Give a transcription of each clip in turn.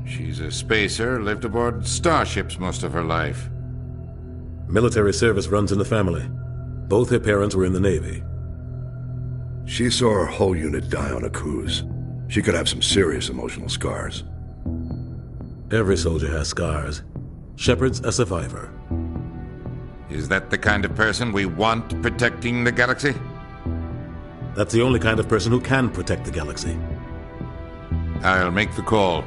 She's a spacer, lived aboard starships most of her life. Military service runs in the family. Both her parents were in the Navy. She saw her whole unit die on a cruise. She could have some serious emotional scars. Every soldier has scars. Shepard's a survivor. Is that the kind of person we want protecting the galaxy? That's the only kind of person who can protect the galaxy. I'll make the call.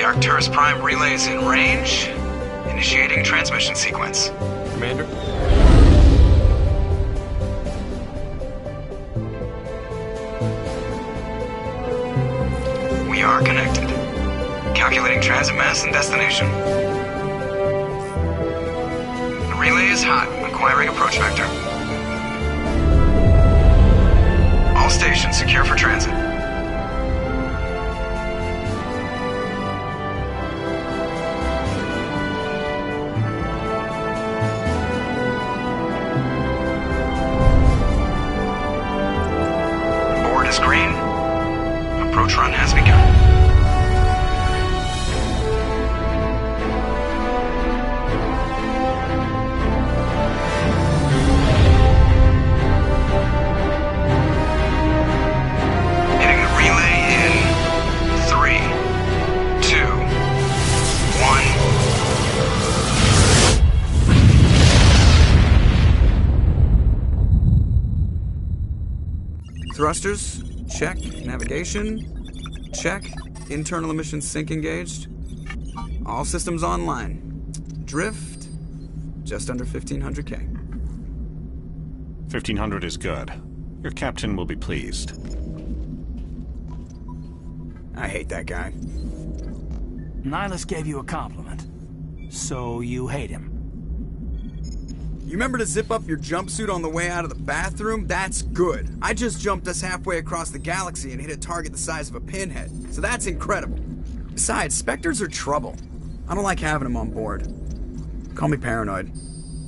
Arcturus Prime relay is in range. Initiating transmission sequence. Commander? We are connected. Calculating transit mass and destination. The relay is hot. Acquiring approach vector. All stations secure for transit. Green. Approach run has begun. Hitting the relay in 3, 2, 1. Thrusters. Check. Navigation. Check. Internal emission sync engaged. All systems online. Drift. Just under 1500K. 1500 is good. Your captain will be pleased. I hate that guy. Nihilus gave you a compliment. So you hate him. You remember to zip up your jumpsuit on the way out of the bathroom? That's good. I just jumped us halfway across the galaxy and hit a target the size of a pinhead. So that's incredible. Besides, Spectres are trouble. I don't like having them on board. Call me paranoid.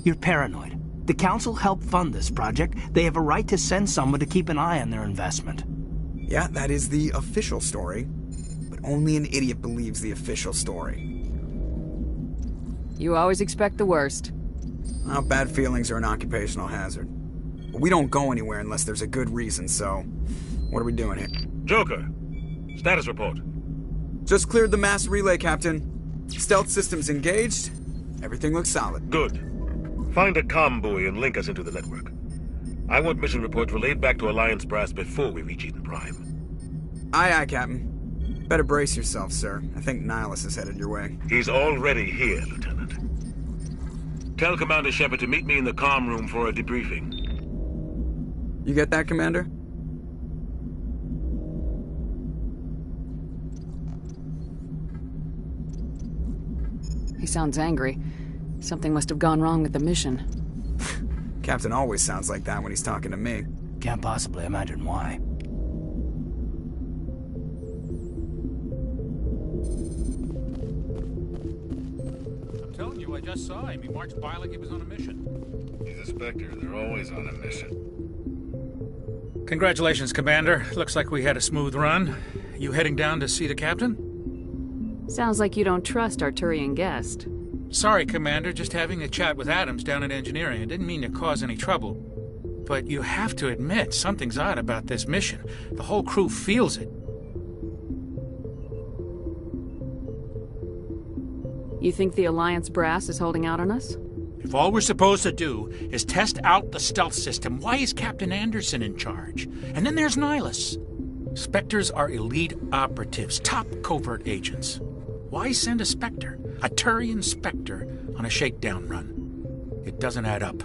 You're paranoid. The Council helped fund this project. They have a right to send someone to keep an eye on their investment. Yeah, that is the official story. But only an idiot believes the official story. You always expect the worst. Well, bad feelings are an occupational hazard. But we don't go anywhere unless there's a good reason, so... What are we doing here? Joker, status report. Just cleared the mass relay, Captain. Stealth systems engaged. Everything looks solid. Good. Find a comm buoy and link us into the network. I want mission reports relayed back to Alliance Brass before we reach Eden Prime. Aye, aye, Captain. Better brace yourself, sir. I think Nihilus is headed your way. He's already here, Lieutenant. Tell Commander Shepard to meet me in the comm room for a debriefing. You get that, Commander? He sounds angry. Something must have gone wrong with the mission. Captain always sounds like that when he's talking to me. Can't possibly imagine why. I just saw him. He marched by like he was on a mission. He's a Spectre. They're always on a mission. Congratulations, Commander. Looks like we had a smooth run. You heading down to see the captain? Sounds like you don't trust Arturian Guest. Sorry, Commander. Just having a chat with Adams down at engineering. I didn't mean to cause any trouble. But you have to admit, something's odd about this mission. The whole crew feels it. You think the Alliance brass is holding out on us? If all we're supposed to do is test out the stealth system, why is Captain Anderson in charge? And then there's Nihilus. Spectres are elite operatives, top covert agents. Why send a Spectre, a Turian Spectre, on a shakedown run? It doesn't add up.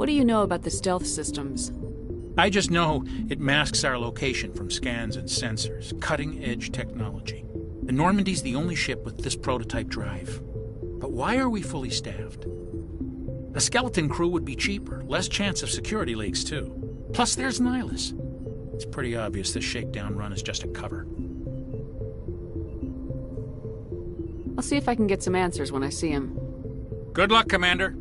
What do you know about the stealth systems? I just know it masks our location from scans and sensors. Cutting-edge technology. The Normandy's the only ship with this prototype drive. But why are we fully staffed? A skeleton crew would be cheaper, less chance of security leaks too. Plus there's Nihilus. It's pretty obvious this shakedown run is just a cover. I'll see if I can get some answers when I see him. Good luck, Commander.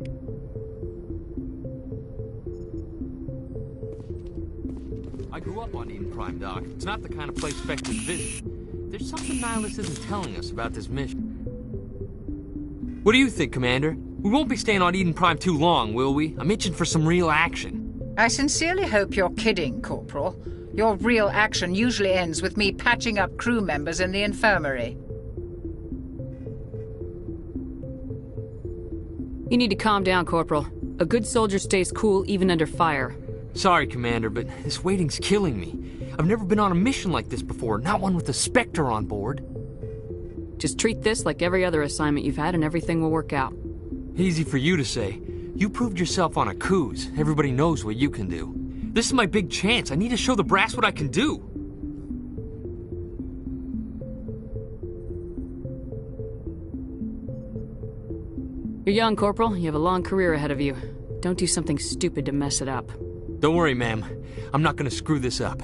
I grew up on Eden Prime, Doc. It's not the kind of place Spectres visit. There's something Nihilus isn't telling us about this mission. What do you think, Commander? We won't be staying on Eden Prime too long, will we? I'm itching for some real action. I sincerely hope you're kidding, Corporal. Your real action usually ends with me patching up crew members in the infirmary. You need to calm down, Corporal. A good soldier stays cool even under fire. Sorry, Commander, but this waiting's killing me. I've never been on a mission like this before, not one with a Spectre on board. Just treat this like every other assignment you've had and everything will work out. Easy for you to say. You proved yourself on Akuz. Everybody knows what you can do. This is my big chance. I need to show the brass what I can do. You're young, Corporal. You have a long career ahead of you. Don't do something stupid to mess it up. Don't worry, ma'am. I'm not gonna screw this up.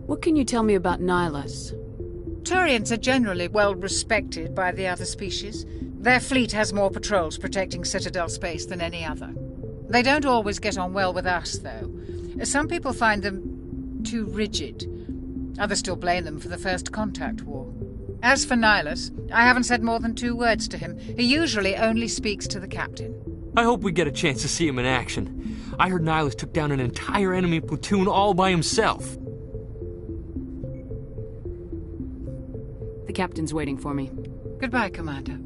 What can you tell me about Nihilus? Turians are generally well respected by the other species. Their fleet has more patrols protecting Citadel space than any other. They don't always get on well with us, though. Some people find them too rigid. Others still blame them for the First Contact War. As for Nihilus, I haven't said more than 2 words to him. He usually only speaks to the captain. I hope we get a chance to see him in action. I heard Nihilus took down an entire enemy platoon all by himself. The captain's waiting for me. Goodbye, Commander.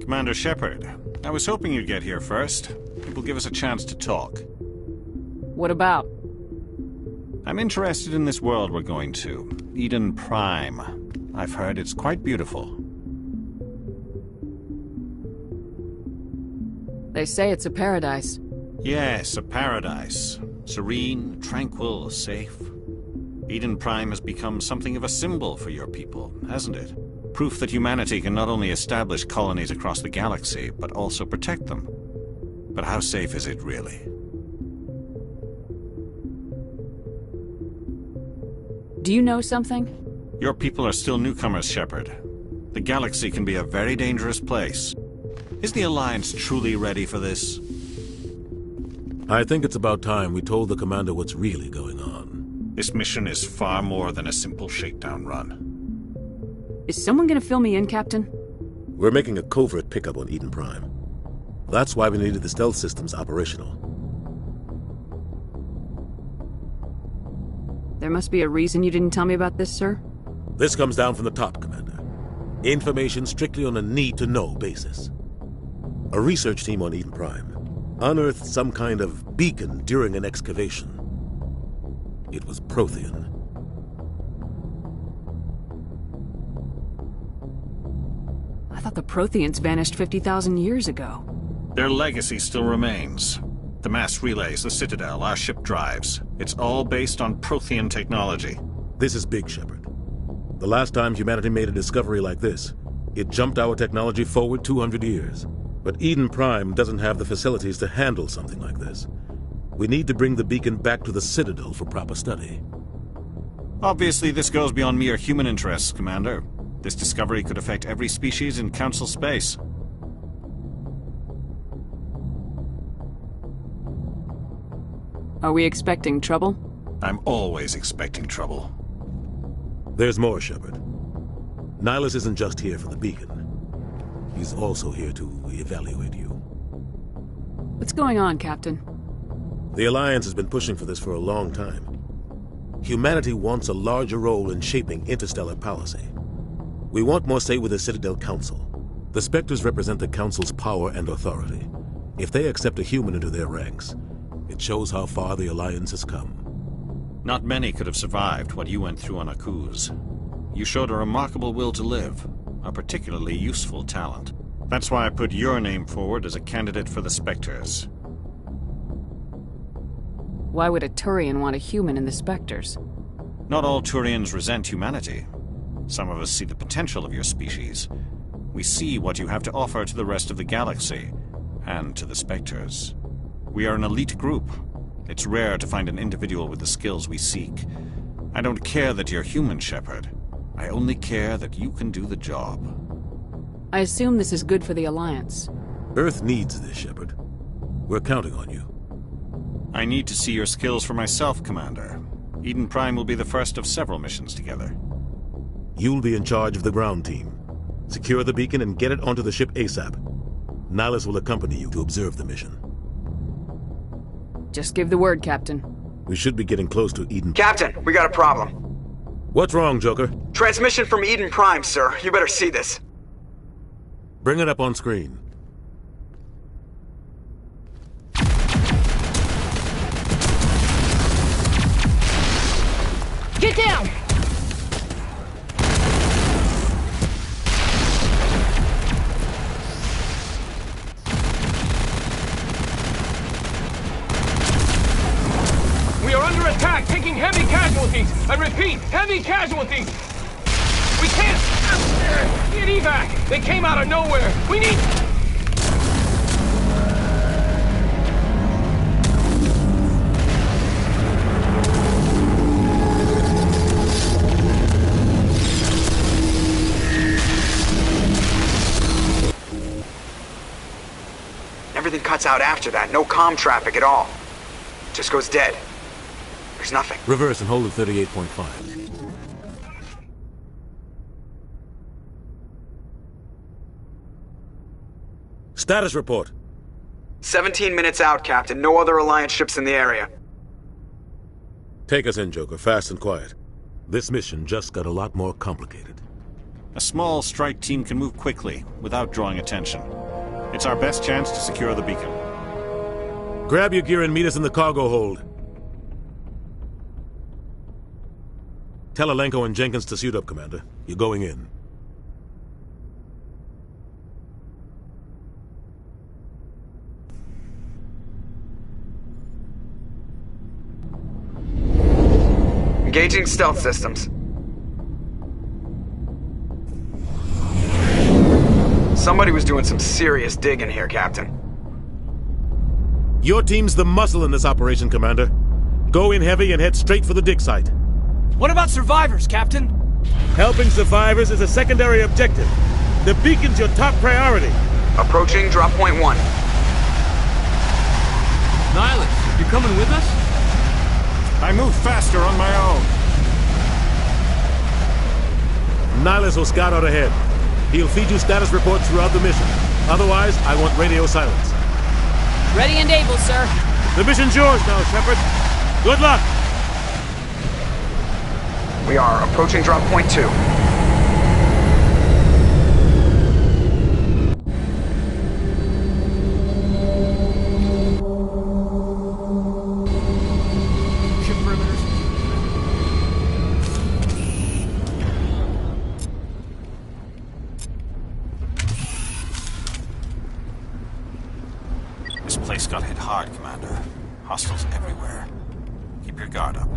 Commander Shepard, I was hoping you'd get here first. It will give us a chance to talk. What about? I'm interested in this world we're going to, Eden Prime. I've heard it's quite beautiful. They say it's a paradise. Yes, a paradise. Serene, tranquil, safe. Eden Prime has become something of a symbol for your people, hasn't it? Proof that humanity can not only establish colonies across the galaxy, but also protect them. But how safe is it really? Do you know something? Your people are still newcomers, Shepard. The galaxy can be a very dangerous place. Is the Alliance truly ready for this? I think it's about time we told the Commander what's really going on. This mission is far more than a simple shakedown run. Is someone gonna fill me in, Captain? We're making a covert pickup on Eden Prime. That's why we needed the stealth systems operational. There must be a reason you didn't tell me about this, sir? This comes down from the top, Commander. Information strictly on a need-to-know basis. A research team on Eden Prime unearthed some kind of beacon during an excavation. It was Prothean. I thought the Protheans vanished 50,000 years ago. Their legacy still remains. The mass relays, the Citadel, our ship drives. It's all based on Prothean technology. This is big, Shepard. The last time humanity made a discovery like this, it jumped our technology forward 200 years. But Eden Prime doesn't have the facilities to handle something like this. We need to bring the beacon back to the Citadel for proper study. Obviously, this goes beyond mere human interests, Commander. This discovery could affect every species in Council space. Are we expecting trouble? I'm always expecting trouble. There's more, Shepard. Nihilus isn't just here for the beacon. He's also here to evaluate you. What's going on, Captain? The Alliance has been pushing for this for a long time. Humanity wants a larger role in shaping interstellar policy. We want more say with the Citadel Council. The Spectres represent the Council's power and authority. If they accept a human into their ranks, It shows how far the Alliance has come. Not many could have survived what you went through on Akuz. You showed a remarkable will to live, a particularly useful talent. That's why I put your name forward as a candidate for the Spectres. Why would a Turian want a human in the Spectres? Not all Turians resent humanity. Some of us see the potential of your species. We see what you have to offer to the rest of the galaxy, and to the Spectres. We are an elite group. It's rare to find an individual with the skills we seek. I don't care that you're human, Shepard. I only care that you can do the job. I assume this is good for the Alliance. Earth needs this, Shepard. We're counting on you. I need to see your skills for myself, Commander. Eden Prime will be the first of several missions together. You'll be in charge of the ground team. Secure the beacon and get it onto the ship ASAP. Nihilus will accompany you to observe the mission. Just give the word, Captain. We should be getting close to Eden. Captain, we got a problem. What's wrong, Joker? Transmission from Eden Prime, sir. You better see this. Bring it up on screen. Get down! We are under attack, taking heavy casualties. I repeat, heavy casualties. We can't get evac. They came out of nowhere. We need... Everything cuts out after that. No comm traffic at all. Just goes dead. There's nothing. Reverse and hold at 38.5. Status report. 17 minutes out, Captain. No other Alliance ships in the area. Take us in, Joker, fast and quiet. This mission just got a lot more complicated. A small strike team can move quickly, without drawing attention. It's our best chance to secure the beacon. Grab your gear and meet us in the cargo hold. Tell Alenko and Jenkins to suit up, Commander. You're going in. Engaging stealth systems. Somebody was doing some serious digging here, Captain. Your team's the muscle in this operation, Commander. Go in heavy and head straight for the dig site. What about survivors, Captain? Helping survivors is a secondary objective. The beacon's your top priority. Approaching drop point 1. Nihilus, you coming with us? I move faster on my own. Nihilus will scout out ahead. He'll feed you status reports throughout the mission. Otherwise, I want radio silence. Ready and able, sir. The mission's yours now, Shepard. Good luck! We are approaching drop point 2. Ship perimeters. This place got hit hard, Commander. Hostiles everywhere. Keep your guard up.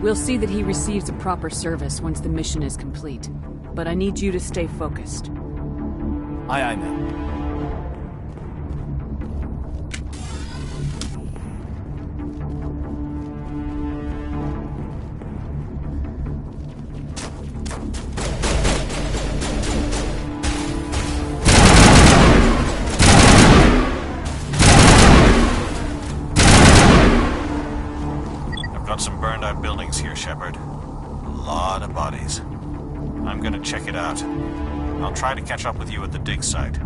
We'll see that he receives a proper service once the mission is complete. But I need you to stay focused. Aye, aye, ma'am. Got some burned out buildings here, Shepard. A lot of bodies. I'm gonna check it out. I'll try to catch up with you at the dig site.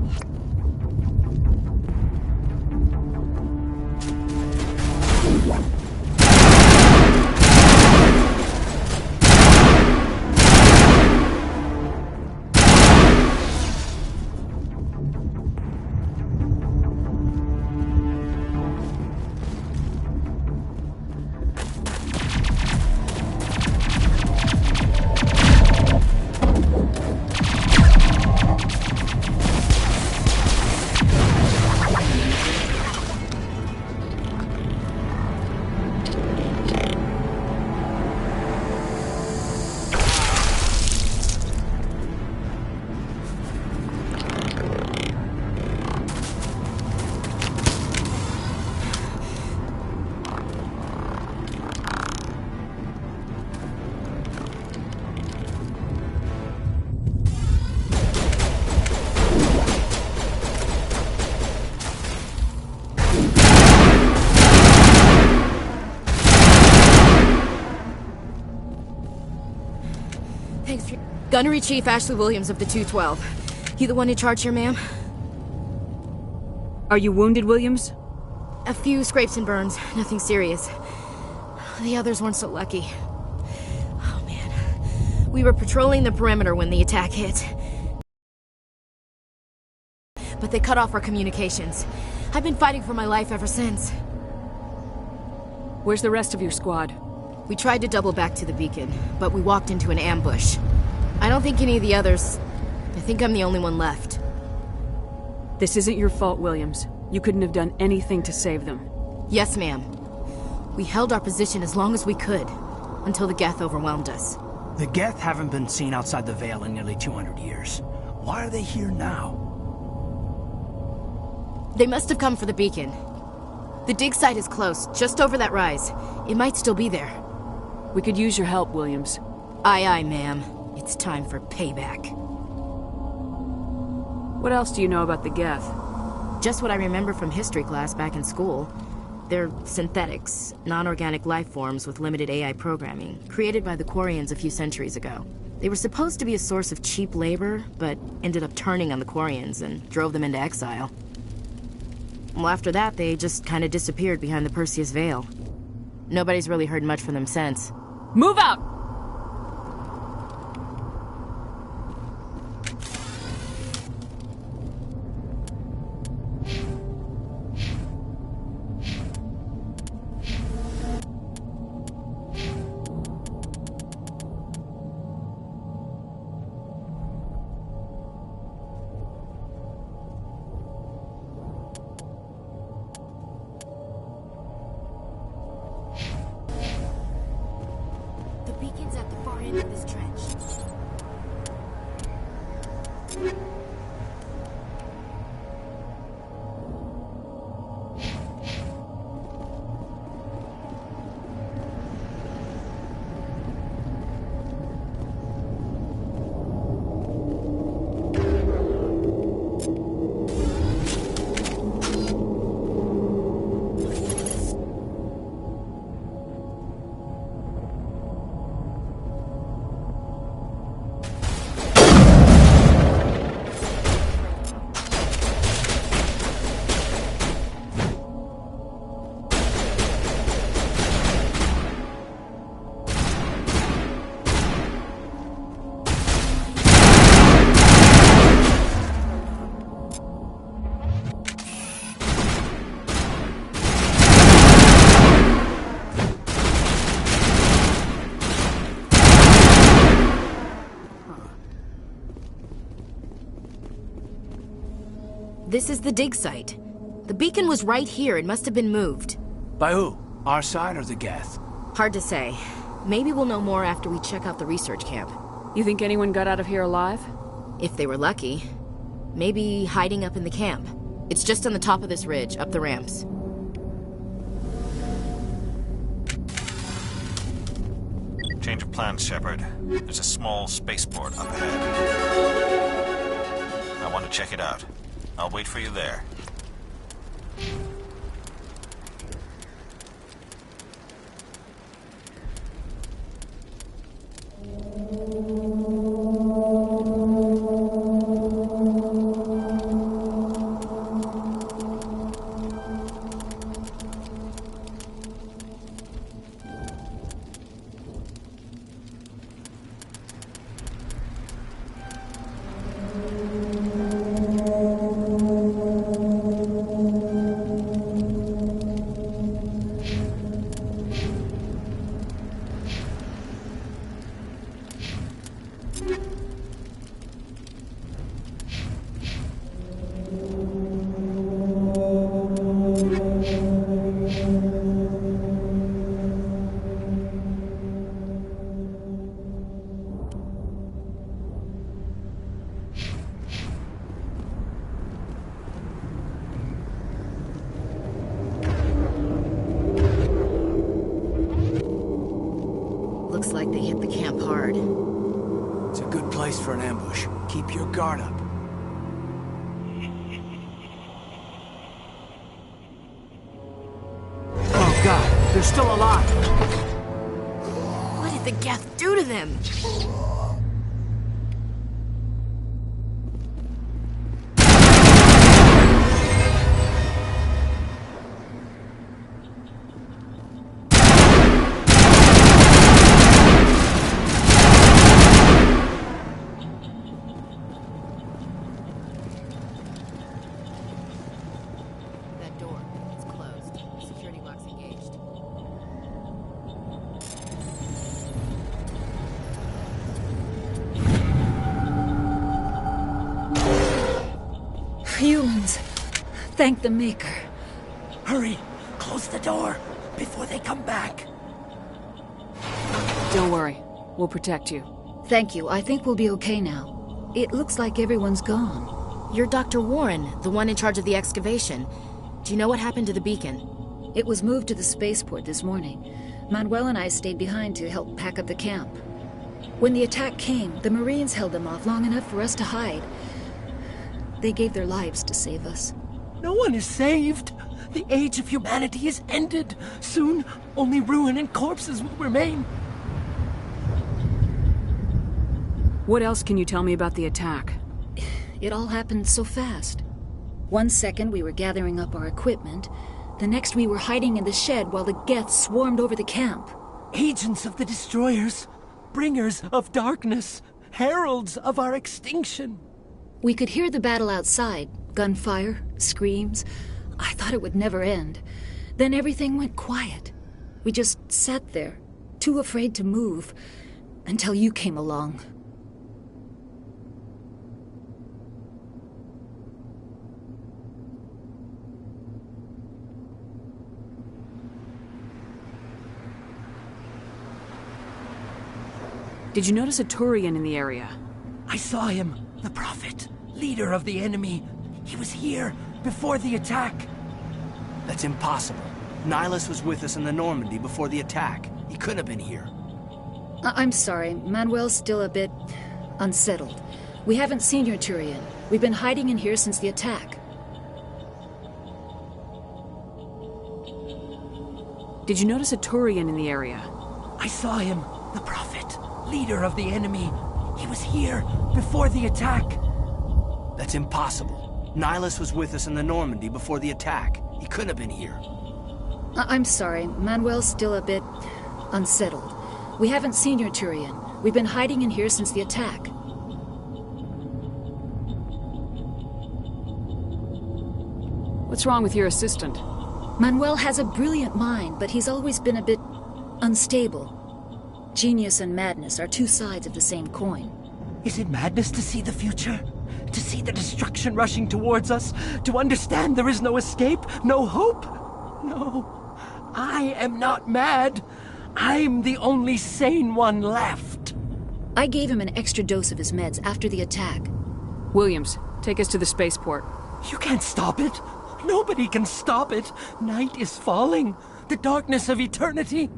Thanks. Gunnery Chief Ashley Williams of the 212. You the one in charge here, ma'am? Are you wounded, Williams? A few scrapes and burns. Nothing serious. The others weren't so lucky. Oh, man. We were patrolling the perimeter when the attack hit. But they cut off our communications. I've been fighting for my life ever since. Where's the rest of your squad? We tried to double back to the beacon, but we walked into an ambush. I don't think any of the others... I think I'm the only one left. This isn't your fault, Williams. You couldn't have done anything to save them. Yes, ma'am. We held our position as long as we could, until the Geth overwhelmed us. The Geth haven't been seen outside the Veil in nearly 200 years. Why are they here now? They must have come for the beacon. The dig site is close, just over that rise. It might still be there. We could use your help, Williams. Aye, aye, ma'am. It's time for payback. What else do you know about the Geth? Just what I remember from history class back in school. They're synthetics, non-organic life forms with limited AI programming, created by the Quarians a few centuries ago. They were supposed to be a source of cheap labor, but ended up turning on the Quarians and drove them into exile. Well, after that, they just kind of disappeared behind the Perseus Veil. Nobody's really heard much from them since. Move out! This is the dig site. The beacon was right here. It must have been moved. By who? Our side or the Geth? Hard to say. Maybe we'll know more after we check out the research camp. You think anyone got out of here alive? If they were lucky. Maybe hiding up in the camp. It's just on the top of this ridge, up the ramps. Change of plans, Shepard. There's a small spaceport up ahead. I want to check it out. I'll wait for you there. Looks like they hit the camp hard. It's a good place for an ambush. Keep your guard up. Oh God, they're still alive! What did the Geth do to them? Humans. Thank the Maker. Hurry! Close the door before they come back. Don't worry. We'll protect you. Thank you. I think we'll be okay now. It looks like everyone's gone. You're Dr. Warren, the one in charge of the excavation. Do you know what happened to the beacon? It was moved to the spaceport this morning. Manuel and I stayed behind to help pack up the camp. When the attack came, the Marines held them off long enough for us to hide. They gave their lives to save us. No one is saved. The age of humanity is ended. Soon, only ruin and corpses will remain. What else can you tell me about the attack? It all happened so fast. 1 second we were gathering up our equipment. The next we were hiding in the shed while the Geth swarmed over the camp. Agents of the Destroyers. Bringers of darkness. Heralds of our extinction. We could hear the battle outside. Gunfire, screams. I thought it would never end. Then everything went quiet. We just sat there, too afraid to move, until you came along. Did you notice a Turian in the area? I saw him. The Prophet, leader of the enemy. He was here before the attack. That's impossible. Nihilus was with us in the Normandy before the attack. He couldn't have been here. I'm sorry. Manuel's still a bit unsettled. We haven't seen your Turian. We've been hiding in here since the attack. Did you notice a Turian in the area? I saw him. The Prophet, leader of the enemy. He was here before the attack. That's impossible. Nihilus was with us in the Normandy before the attack. He couldn't have been here. I'm sorry. Manuel's still a bit unsettled. We haven't seen your Turian. We've been hiding in here since the attack. What's wrong with your assistant? Manuel has a brilliant mind, but he's always been a bit unstable. Genius and madness are two sides of the same coin. Is it madness to see the future? To see the destruction rushing towards us? To understand there is no escape? No hope? No. I am not mad. I'm the only sane one left. I gave him an extra dose of his meds after the attack. Williams, take us to the spaceport. You can't stop it. Nobody can stop it. Night is falling. The darkness of eternity.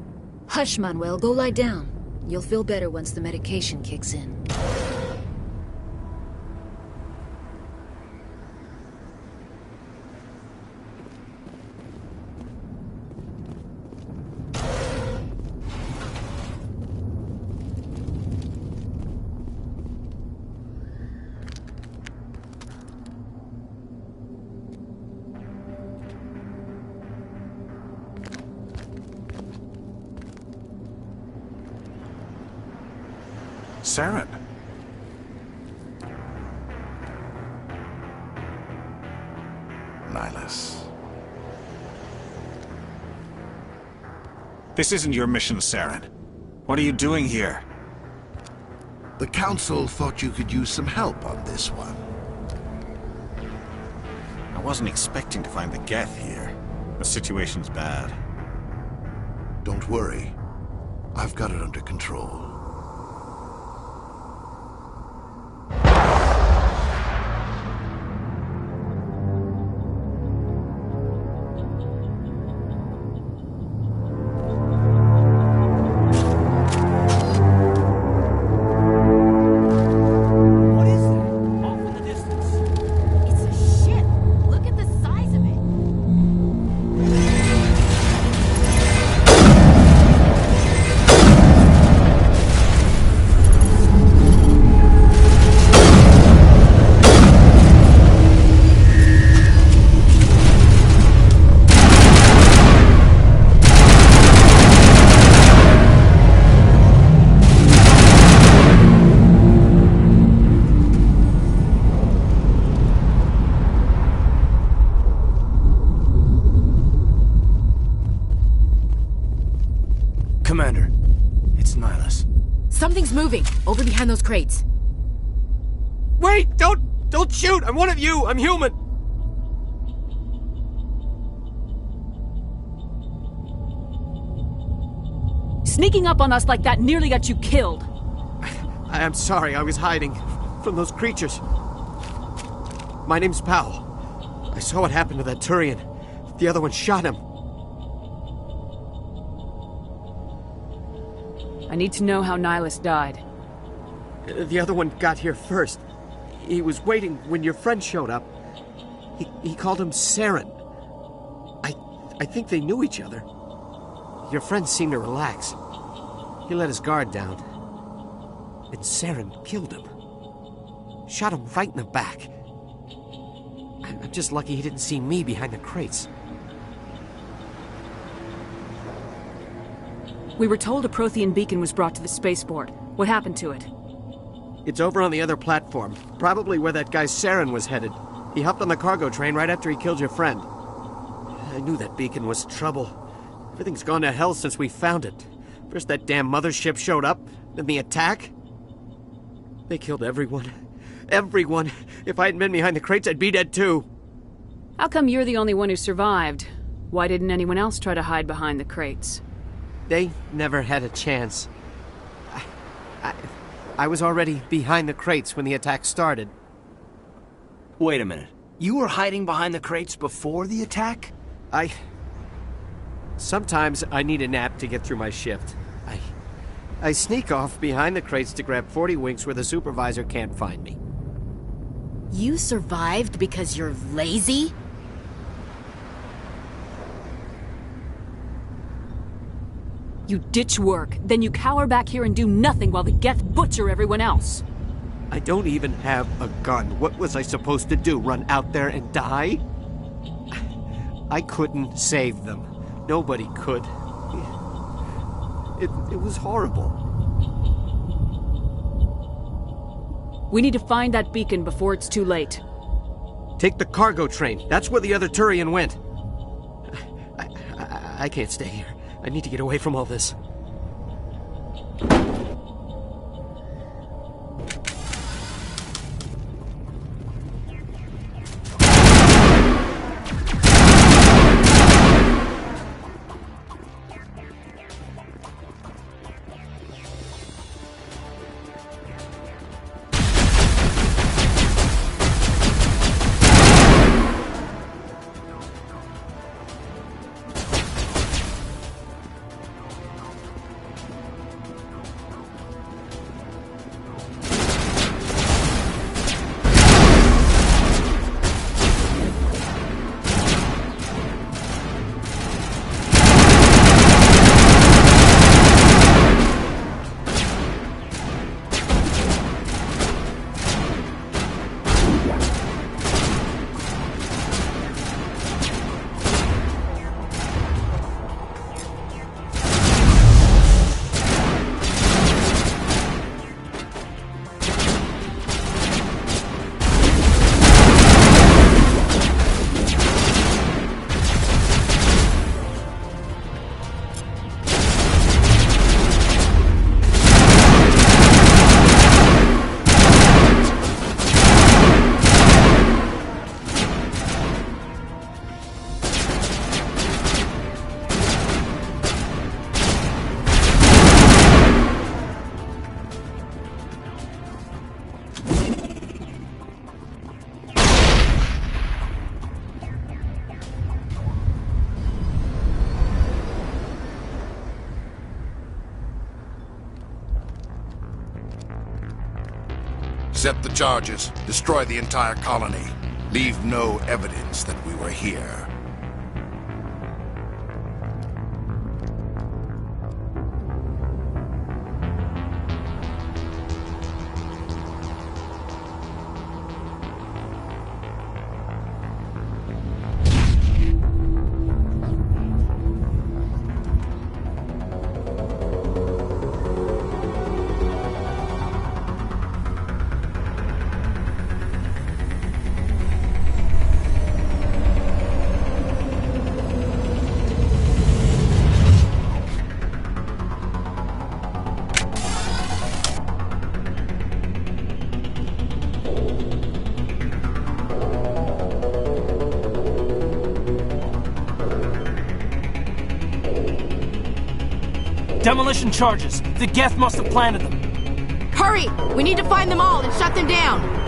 Hush, Manuel. Go lie down. You'll feel better once the medication kicks in. Saren. Nihilus. This isn't your mission, Saren. What are you doing here? The Council thought you could use some help on this one. I wasn't expecting to find the Geth here. The situation's bad. Don't worry. I've got it under control. Commander, it's Nihilus. Something's moving, over behind those crates. Wait! Don't shoot! I'm one of you! I'm human! Sneaking up on us like that nearly got you killed. I'm sorry, I was hiding from those creatures. My name's Powell. I saw what happened to that Turian. The other one shot him. I need to know how Nihilus died. The other one got here first. He was waiting when your friend showed up. He called him Saren. I think they knew each other. Your friend seemed to relax. He let his guard down. And Saren killed him. Shot him right in the back. I'm just lucky he didn't see me behind the crates. We were told a Prothean beacon was brought to the spaceport. What happened to it? It's over on the other platform. Probably where that guy Saren was headed. He hopped on the cargo train right after he killed your friend. I knew that beacon was trouble. Everything's gone to hell since we found it. First that damn mothership showed up, then the attack. They killed everyone. Everyone. If I hadn't been behind the crates, I'd be dead too. How come you're the only one who survived? Why didn't anyone else try to hide behind the crates? They never had a chance. I was already behind the crates when the attack started. Wait a minute. You were hiding behind the crates before the attack? Sometimes I need a nap to get through my shift. I sneak off behind the crates to grab 40 winks where the supervisor can't find me. You survived because you're lazy? You ditch work, then you cower back here and do nothing while the Geth butcher everyone else. I don't even have a gun. What was I supposed to do? Run out there and die? I couldn't save them. Nobody could. It was horrible. We need to find that beacon before it's too late. Take the cargo train. That's where the other Turian went. I can't stay here. I need to get away from all this. Set the charges. Destroy the entire colony. Leave no evidence that we were here. Demolition charges. The Geth must have planted them. Hurry! We need to find them all and shut them down!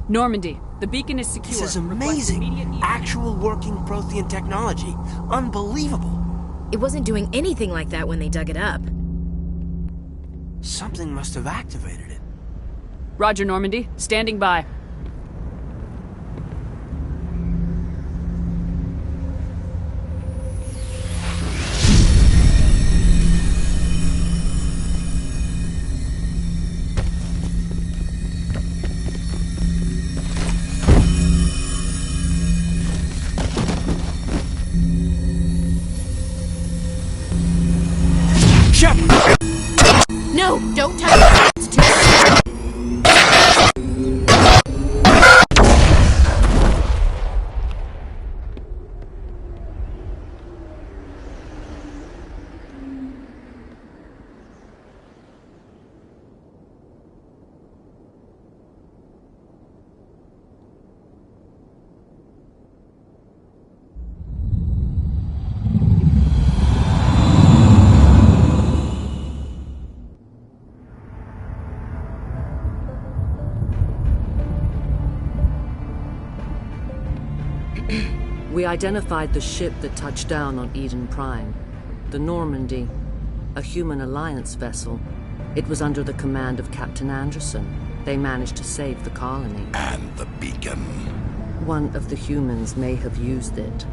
Normandy, the beacon is secure. This is amazing. Actual working Prothean technology. Unbelievable. It wasn't doing anything like that when they dug it up. Something must have activated it. Roger, Normandy. Standing by. No, don't touch it. It's too identified the ship that touched down on Eden Prime. The Normandy. A human alliance vessel. It was under the command of Captain Anderson. They managed to save the colony. And the beacon. One of the humans may have used it.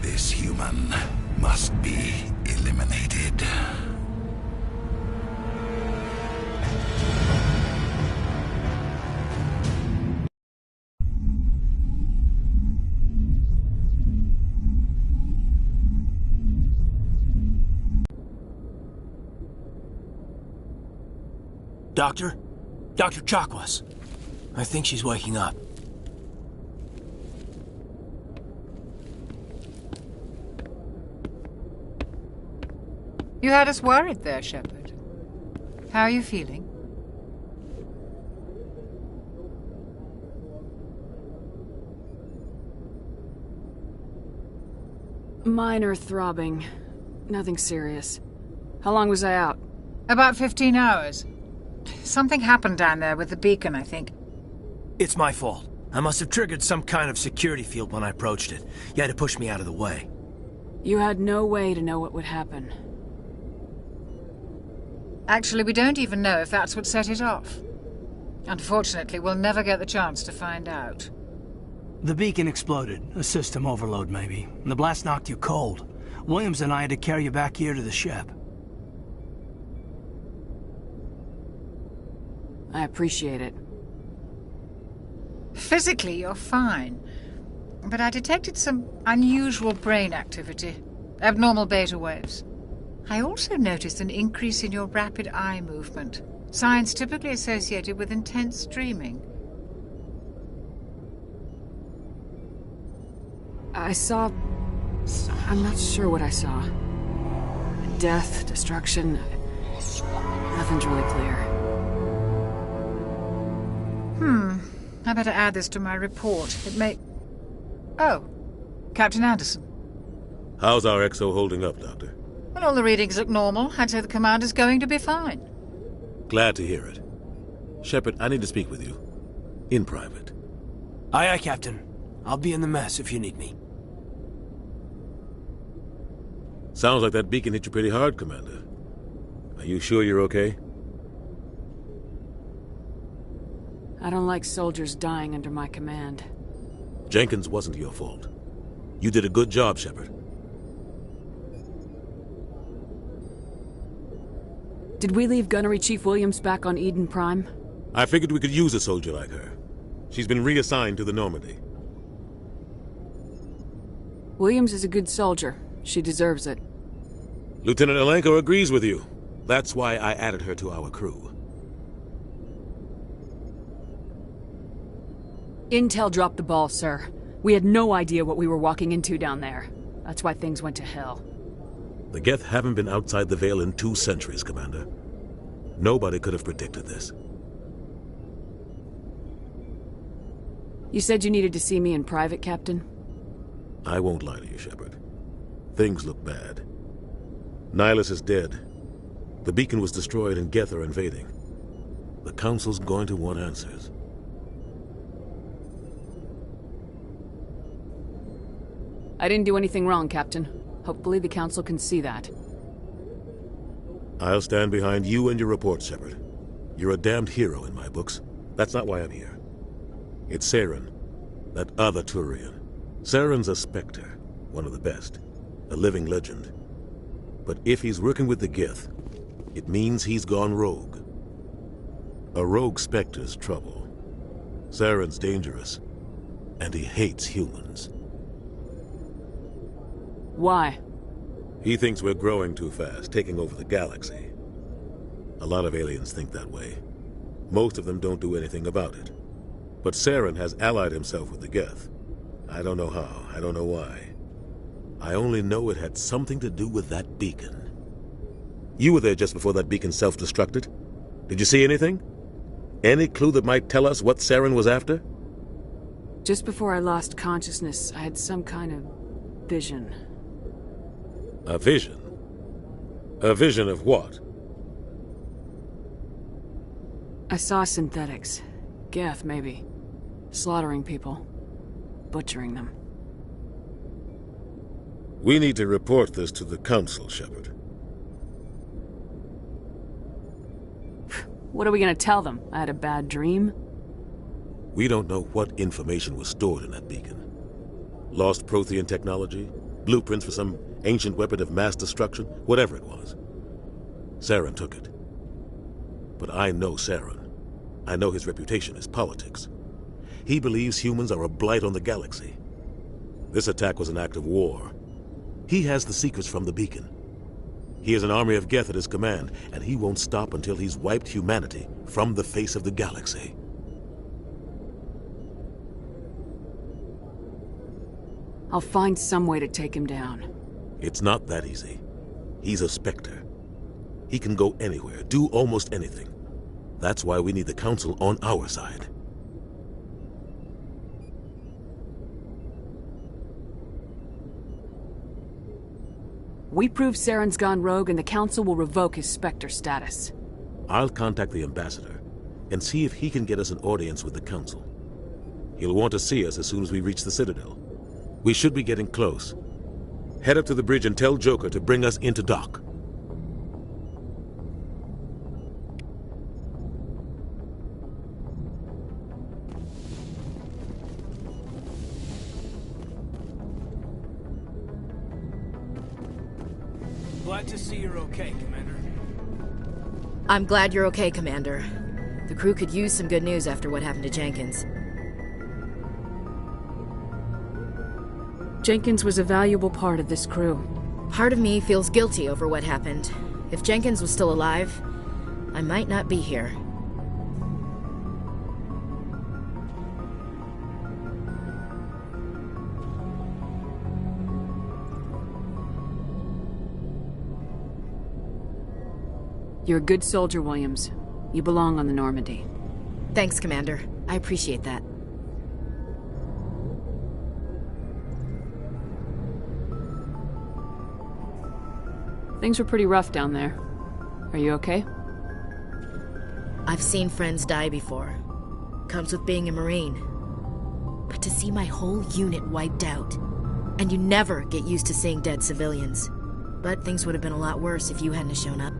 This human must be eliminated. Doctor? Dr. Chakwas. I think she's waking up. You had us worried there, Shepard. How are you feeling? Minor throbbing. Nothing serious. How long was I out? About 15 hours. Something happened down there with the beacon, I think. It's my fault. I must have triggered some kind of security field when I approached it. You had to push me out of the way. You had no way to know what would happen. Actually, we don't even know if that's what set it off. Unfortunately, we'll never get the chance to find out. The beacon exploded. A system overload, maybe. And the blast knocked you cold. Williams and I had to carry you back here to the ship. I appreciate it. Physically, you're fine. But I detected some unusual brain activity. Abnormal beta waves. I also noticed an increase in your rapid eye movement. Signs typically associated with intense dreaming. I saw... I'm not sure what I saw. Death, destruction... Nothing's really clear. I better add this to my report. It may... Oh, Captain Anderson. How's our XO holding up, Doctor? Well, all the readings look normal. I'd say the commander's going to be fine. Glad to hear it. Shepard, I need to speak with you. In private. Aye, aye, Captain. I'll be in the mess if you need me. Sounds like that beacon hit you pretty hard, Commander. Are you sure you're okay? I don't like soldiers dying under my command. Jenkins wasn't your fault. You did a good job, Shepard. Did we leave Gunnery Chief Williams back on Eden Prime? I figured we could use a soldier like her. She's been reassigned to the Normandy. Williams is a good soldier. She deserves it. Lieutenant Alenko agrees with you. That's why I added her to our crew. Intel dropped the ball, sir. We had no idea what we were walking into down there. That's why things went to hell. The Geth haven't been outside the Veil in 2 centuries, Commander. Nobody could have predicted this. You said you needed to see me in private, Captain? I won't lie to you, Shepard. Things look bad. Nihilus is dead. The beacon was destroyed and Geth are invading. The Council's going to want answers. I didn't do anything wrong, Captain. Hopefully the Council can see that. I'll stand behind you and your report, Shepard. You're a damned hero in my books. That's not why I'm here. It's Saren, that other Turian. Saren's a Spectre, one of the best. A living legend. But if he's working with the Geth, it means he's gone rogue. A rogue Spectre's trouble. Saren's dangerous, and he hates humans. Why? He thinks we're growing too fast, taking over the galaxy. A lot of aliens think that way. Most of them don't do anything about it. But Saren has allied himself with the Geth. I don't know how, I don't know why. I only know it had something to do with that beacon. You were there just before that beacon self-destructed. Did you see anything? Any clue that might tell us what Saren was after? Just before I lost consciousness, I had some kind of vision. A vision? A vision of what? I saw synthetics. Geth, maybe. Slaughtering people. Butchering them. We need to report this to the Council, Shepard. What are we gonna tell them? I had a bad dream? We don't know what information was stored in that beacon. Lost Prothean technology? Blueprints for some ancient weapon of mass destruction? Whatever it was. Saren took it. But I know Saren. I know his reputation is politics. He believes humans are a blight on the galaxy. This attack was an act of war. He has the secrets from the beacon. He has an army of Geth at his command, and he won't stop until he's wiped humanity from the face of the galaxy. I'll find some way to take him down. It's not that easy. He's a Spectre. He can go anywhere, do almost anything. That's why we need the Council on our side. We prove Saren's gone rogue and the Council will revoke his Spectre status. I'll contact the Ambassador and see if he can get us an audience with the Council. He'll want to see us as soon as we reach the Citadel. We should be getting close. Head up to the bridge and tell Joker to bring us into dock. Glad to see you're okay, Commander. I'm glad you're okay, Commander. The crew could use some good news after what happened to Jenkins. Jenkins was a valuable part of this crew. Part of me feels guilty over what happened. If Jenkins was still alive, I might not be here. You're a good soldier, Williams. You belong on the Normandy. Thanks, Commander. I appreciate that. Things were pretty rough down there. Are you okay? I've seen friends die before. Comes with being a Marine. But to see my whole unit wiped out, and you never get used to seeing dead civilians. But things would have been a lot worse if you hadn't shown up.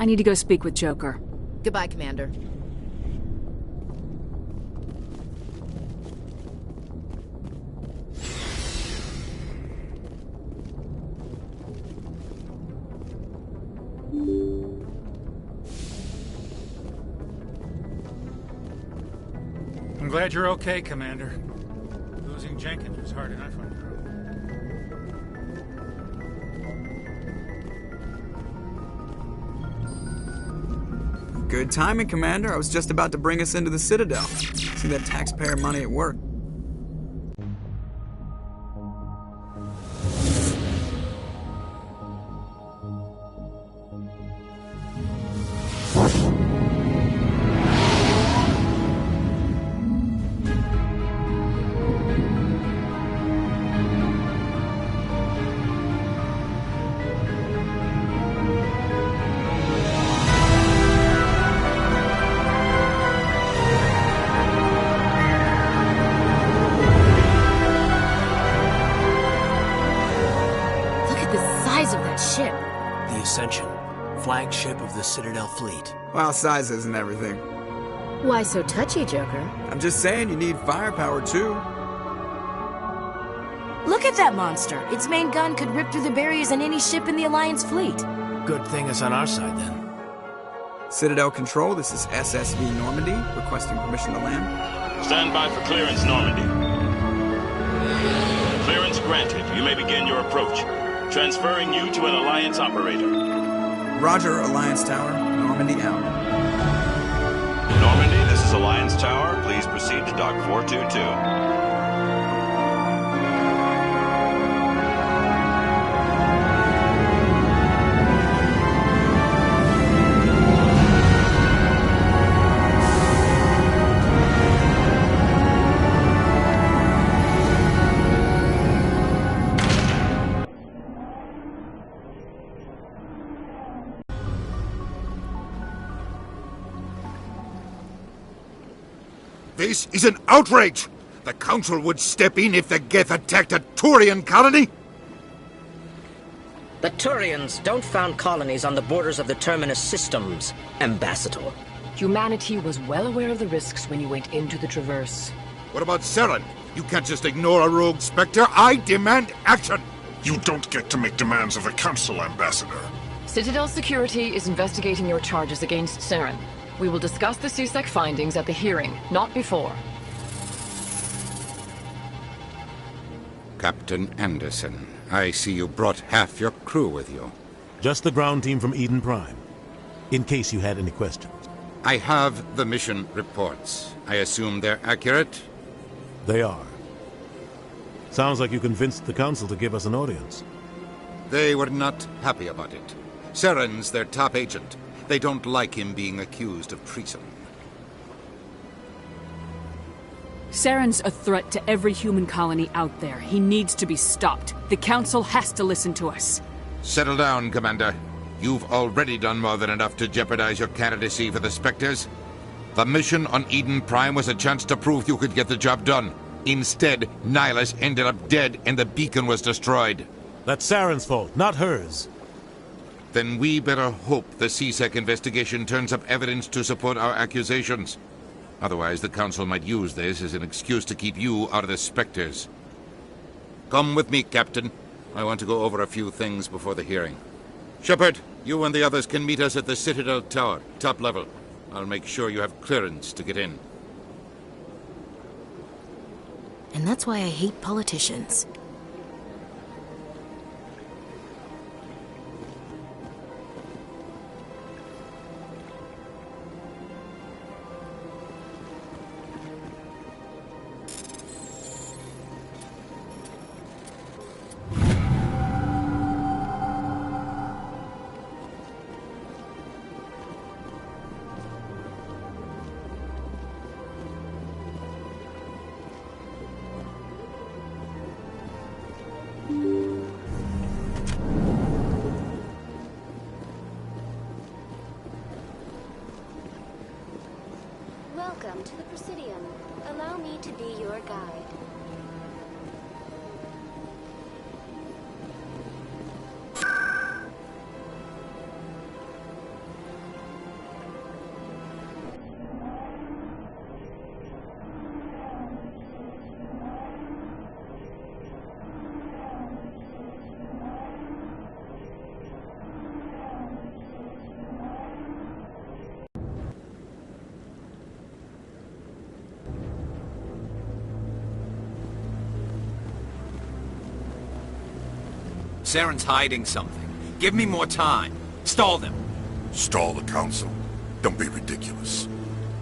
I need to go speak with Joker. Goodbye, Commander. I'm glad you're okay, Commander. Losing Jenkins was hard enough on your own. Good timing, Commander. I was just about to bring us into the Citadel. See that taxpayer money at work. Flagship of the Citadel fleet. Well, size isn't everything. Why so touchy, Joker? I'm just saying you need firepower, too. Look at that monster! Its main gun could rip through the barriers in any ship in the Alliance fleet. Good thing it's on our side, then. Citadel Control, this is SSV Normandy, requesting permission to land. Stand by for clearance, Normandy. Clearance granted. You may begin your approach. Transferring you to an Alliance operator. Roger, Alliance Tower. Normandy out. Normandy, this is Alliance Tower. Please proceed to Dock 422. This is an outrage! The Council would step in if the Geth attacked a Turian colony? The Turians don't found colonies on the borders of the Terminus systems, Ambassador. Humanity was well aware of the risks when you went into the Traverse. What about Saren? You can't just ignore a rogue Spectre. I demand action! You don't get to make demands of the Council, Ambassador. Citadel Security is investigating your charges against Saren. We will discuss the CSEC findings at the hearing, not before. Captain Anderson, I see you brought half your crew with you. Just the ground team from Eden Prime, in case you had any questions. I have the mission reports. I assume they're accurate? They are. Sounds like you convinced the Council to give us an audience. They were not happy about it. Saren's their top agent. They don't like him being accused of treason. Saren's a threat to every human colony out there. He needs to be stopped. The Council has to listen to us. Settle down, Commander. You've already done more than enough to jeopardize your candidacy for the Spectres. The mission on Eden Prime was a chance to prove you could get the job done. Instead, Nihilus ended up dead and the beacon was destroyed. That's Saren's fault, not hers. Then we better hope the CSEC investigation turns up evidence to support our accusations. Otherwise, the Council might use this as an excuse to keep you out of the Spectres. Come with me, Captain. I want to go over a few things before the hearing. Shepard, you and the others can meet us at the Citadel Tower, top level. I'll make sure you have clearance to get in. And that's why I hate politicians. Welcome to the Presidium. Allow me to be your guide. Saren's hiding something. Give me more time. Stall them. Stall the Council? Don't be ridiculous.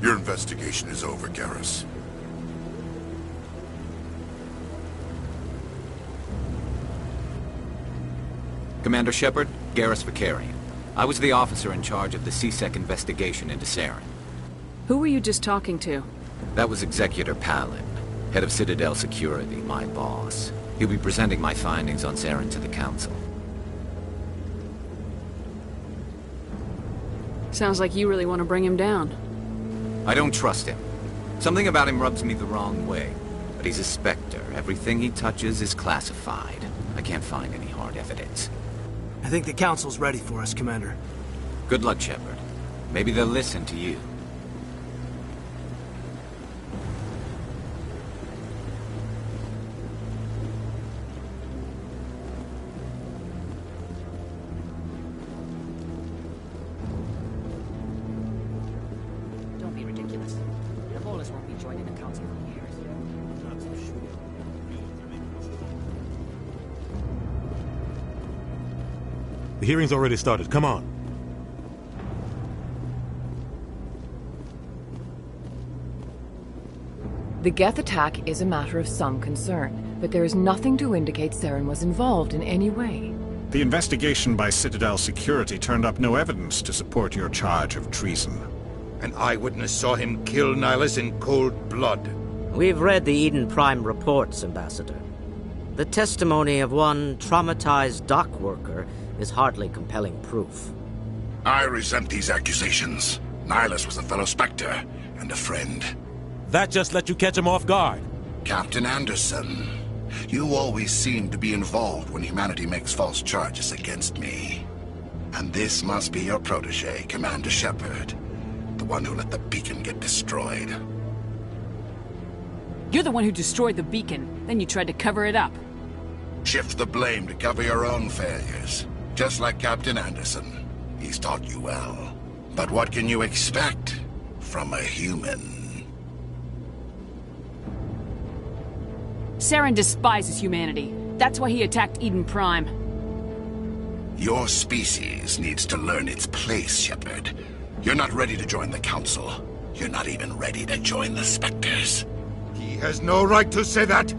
Your investigation is over, Garrus. Commander Shepard, Garrus Vakarian. I was the officer in charge of the CSEC investigation into Saren. Who were you just talking to? That was Executor Palin, head of Citadel Security, my boss. He'll be presenting my findings on Saren to the Council. Sounds like you really want to bring him down. I don't trust him. Something about him rubs me the wrong way. But he's a Spectre. Everything he touches is classified. I can't find any hard evidence. I think the Council's ready for us, Commander. Good luck, Shepard. Maybe they'll listen to you. Don't be ridiculous. The Volus won't be joining the Council for years. Not so sure. The hearing's already started. Come on. The Geth attack is a matter of some concern, but there is nothing to indicate Saren was involved in any way. The investigation by Citadel Security turned up no evidence to support your charge of treason. An eyewitness saw him kill Nihilus in cold blood. We've read the Eden Prime reports, Ambassador. The testimony of one traumatized dock worker is hardly compelling proof. I resent these accusations. Nihilus was a fellow Spectre and a friend. That just let you catch him off guard. Captain Anderson, you always seem to be involved when humanity makes false charges against me. And this must be your protege, Commander Shepard. The one who let the beacon get destroyed. You're the one who destroyed the beacon, then you tried to cover it up. Shift the blame to cover your own failures. Just like Captain Anderson. He's taught you well. But what can you expect from a human? Saren despises humanity. That's why he attacked Eden Prime. Your species needs to learn its place, Shepard. You're not ready to join the Council. You're not even ready to join the Spectres. He has no right to say that.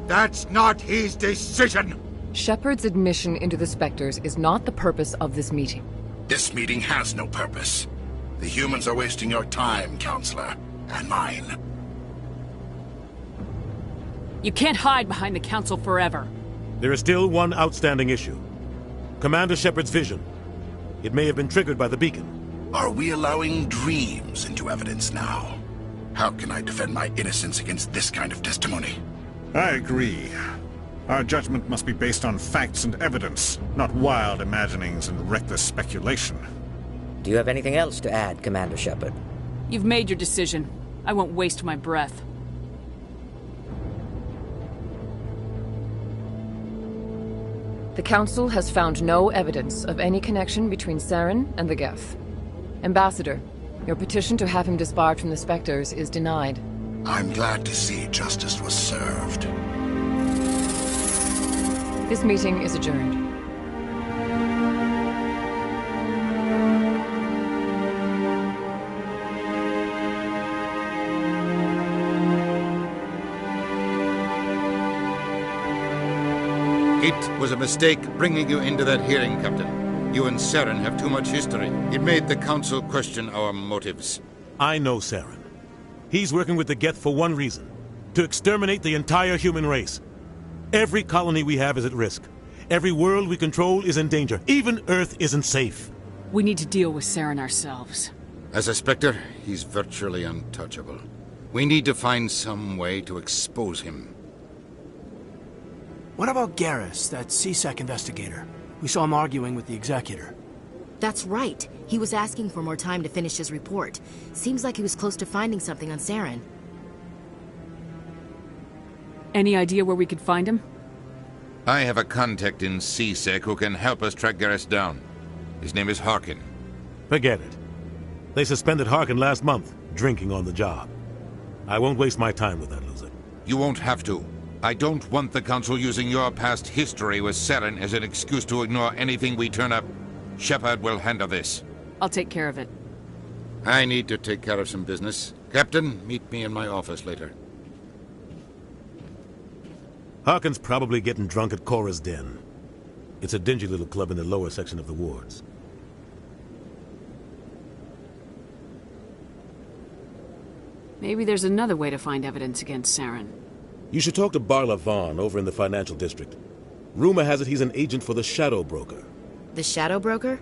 That's not his decision. Shepard's admission into the Spectres is not the purpose of this meeting. This meeting has no purpose. The humans are wasting your time, Counselor, and mine. You can't hide behind the Council forever. There is still one outstanding issue. Commander Shepard's vision. It may have been triggered by the beacon. Are we allowing dreams into evidence now? How can I defend my innocence against this kind of testimony? I agree. Our judgment must be based on facts and evidence, not wild imaginings and reckless speculation. Do you have anything else to add, Commander Shepard? You've made your decision. I won't waste my breath. The Council has found no evidence of any connection between Saren and the Geth. Ambassador, your petition to have him disbarred from the Spectres is denied. I'm glad to see justice was served. This meeting is adjourned. It was a mistake bringing you into that hearing, Captain. You and Saren have too much history. It made the Council question our motives. I know Saren. He's working with the Geth for one reason. To exterminate the entire human race. Every colony we have is at risk. Every world we control is in danger. Even Earth isn't safe. We need to deal with Saren ourselves. As a Spectre, he's virtually untouchable. We need to find some way to expose him. What about Garrus, that CSEC investigator? We saw him arguing with the Executor. That's right. He was asking for more time to finish his report. Seems like he was close to finding something on Saren. Any idea where we could find him? I have a contact in CSEC who can help us track Garrus down. His name is Harkin. Forget it. They suspended Harkin last month, drinking on the job. I won't waste my time with that loser. You won't have to. I don't want the Council using your past history with Saren as an excuse to ignore anything we turn up. Shepard will handle this. I'll take care of it. I need to take care of some business. Captain, meet me in my office later. Harkin's probably getting drunk at Cora's Den. It's a dingy little club in the lower section of the wards. Maybe there's another way to find evidence against Saren. You should talk to Barla Vaughn over in the financial district. Rumor has it he's an agent for the Shadow Broker. The Shadow Broker?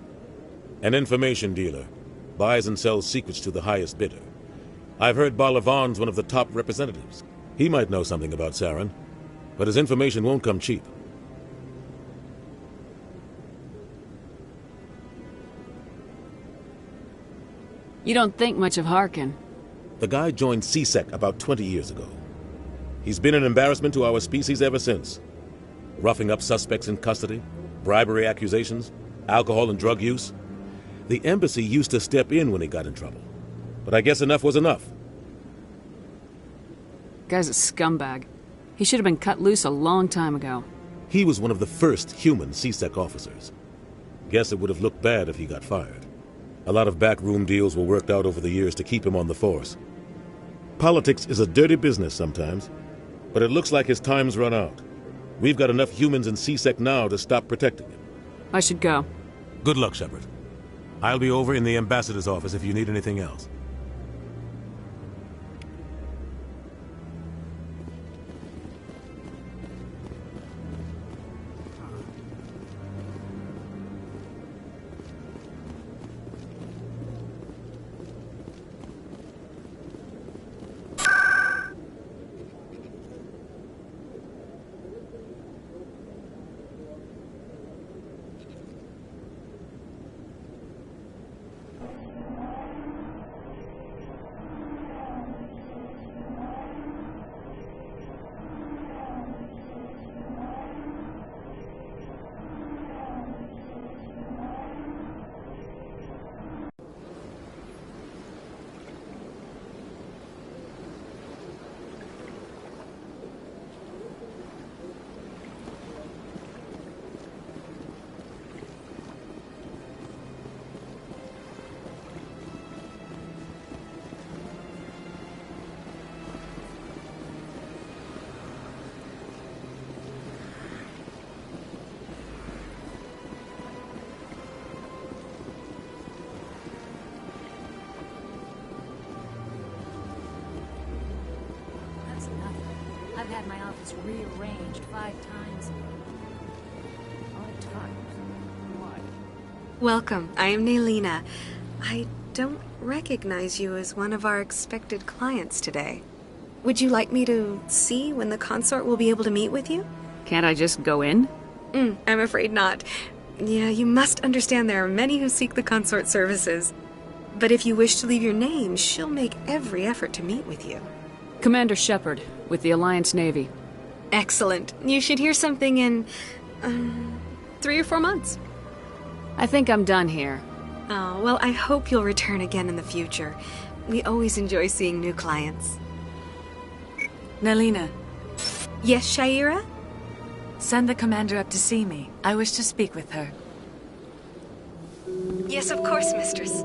An information dealer. Buys and sells secrets to the highest bidder. I've heard Barla Vaughn's one of the top representatives. He might know something about Saren, but his information won't come cheap. You don't think much of Harkin. The guy joined CSEC about 20 years ago. He's been an embarrassment to our species ever since. Roughing up suspects in custody, bribery accusations, alcohol and drug use. The embassy used to step in when he got in trouble. But I guess enough was enough. Guy's a scumbag. He should have been cut loose a long time ago. He was one of the first human CSEC officers. Guess it would have looked bad if he got fired. A lot of backroom deals were worked out over the years to keep him on the force. Politics is a dirty business sometimes, but it looks like his time's run out. We've got enough humans in CSEC now to stop protecting him. I should go. Good luck, Shepard. I'll be over in the ambassador's office if you need anything else. I've had my office rearranged 5 times. 5 times? Why? Welcome. I am Naylina. I don't recognize you as one of our expected clients today. Would you like me to see when the consort will be able to meet with you? Can't I just go in? I'm afraid not. Yeah, you must understand there are many who seek the consort services. But if you wish to leave your name, she'll make every effort to meet with you. Commander Shepard, with the Alliance Navy. Excellent. You should hear something in, 3 or 4 months. I think I'm done here. Oh, well, I hope you'll return again in the future. We always enjoy seeing new clients. Naylina. Yes, Sha'ira? Send the commander up to see me. I wish to speak with her. Yes, of course, mistress.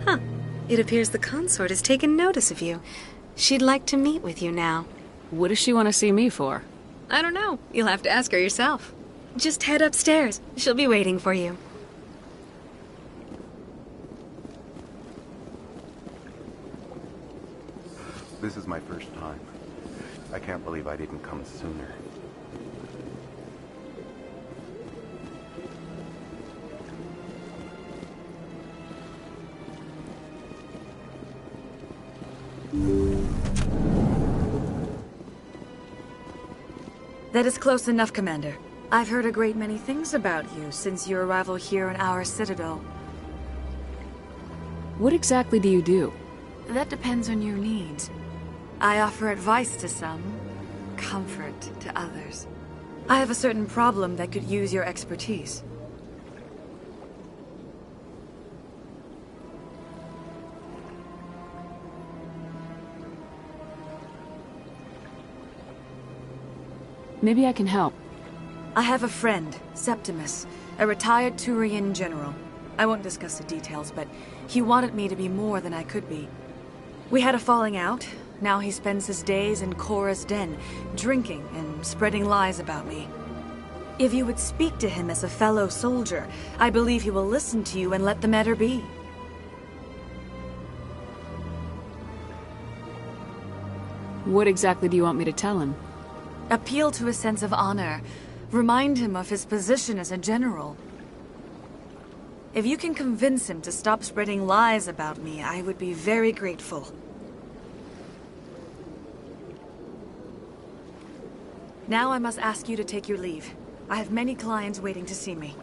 Huh. It appears the consort has taken notice of you. She'd like to meet with you now. What does she want to see me for? I don't know. You'll have to ask her yourself. Just head upstairs. She'll be waiting for you. This is my first time. I can't believe I didn't come sooner. That is close enough, Commander. I've heard a great many things about you since your arrival here in our citadel. What exactly do you do? That depends on your needs. I offer advice to some, comfort to others. I have a certain problem that could use your expertise. Maybe I can help. I have a friend, Septimus, a retired Turian general. I won't discuss the details, but he wanted me to be more than I could be. We had a falling out. Now he spends his days in Korra's den, drinking and spreading lies about me. If you would speak to him as a fellow soldier, I believe he will listen to you and let the matter be. What exactly do you want me to tell him? Appeal to his sense of honor. Remind him of his position as a general. If you can convince him to stop spreading lies about me, I would be very grateful. Now I must ask you to take your leave. I have many clients waiting to see me.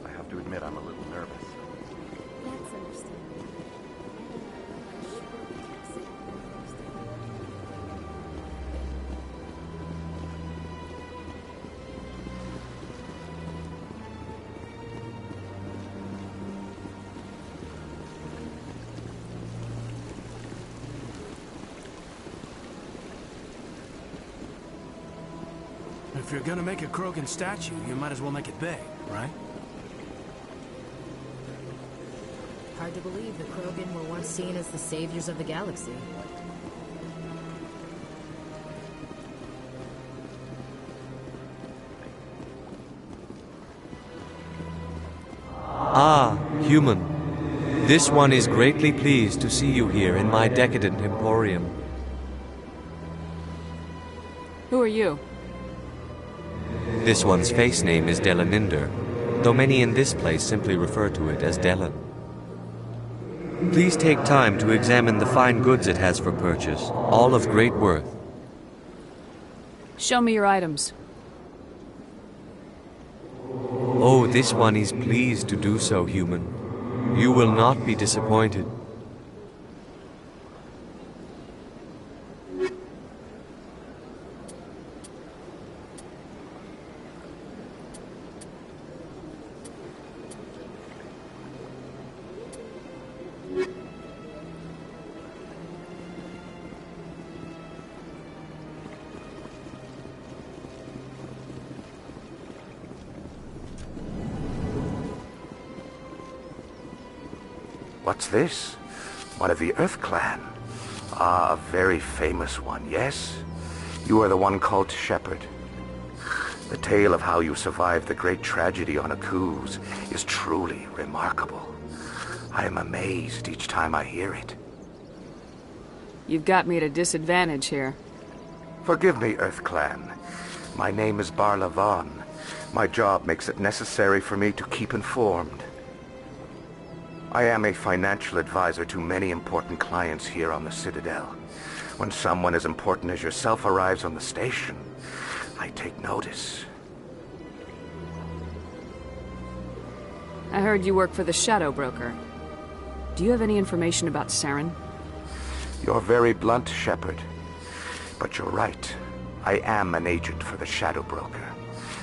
I have to admit I'm a little nervous. That's understandable. If you're gonna make a Krogan statue, you might as well make it big, right? Hard to believe the Krogan were once seen as the saviors of the galaxy. Ah, human. This one is greatly pleased to see you here in my decadent emporium. Who are you? This one's face name is Delaninder, though many in this place simply refer to it as Delan. Please take time to examine the fine goods it has for purchase, all of great worth. Show me your items. Oh, this one is pleased to do so, human. You will not be disappointed. What's this? One of the Earth Clan. Ah, a very famous one, yes? You are the one called Shepard. The tale of how you survived the great tragedy on Akuz is truly remarkable. I am amazed each time I hear it. You've got me at a disadvantage here. Forgive me, Earth Clan. My name is Barla Vaughn. My job makes it necessary for me to keep informed. I am a financial advisor to many important clients here on the Citadel. When someone as important as yourself arrives on the station, I take notice. I heard you work for the Shadow Broker. Do you have any information about Saren? You're very blunt, Shepard. But you're right. I am an agent for the Shadow Broker.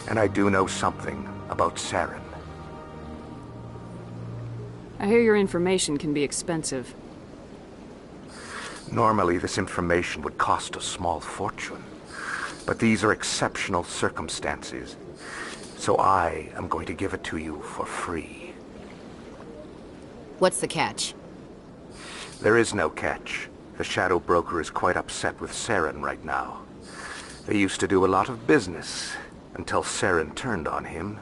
And I do know something about Saren. I hear your information can be expensive. Normally, this information would cost a small fortune. But these are exceptional circumstances. So I am going to give it to you for free. What's the catch? There is no catch. The Shadow Broker is quite upset with Saren right now. They used to do a lot of business, until Saren turned on him.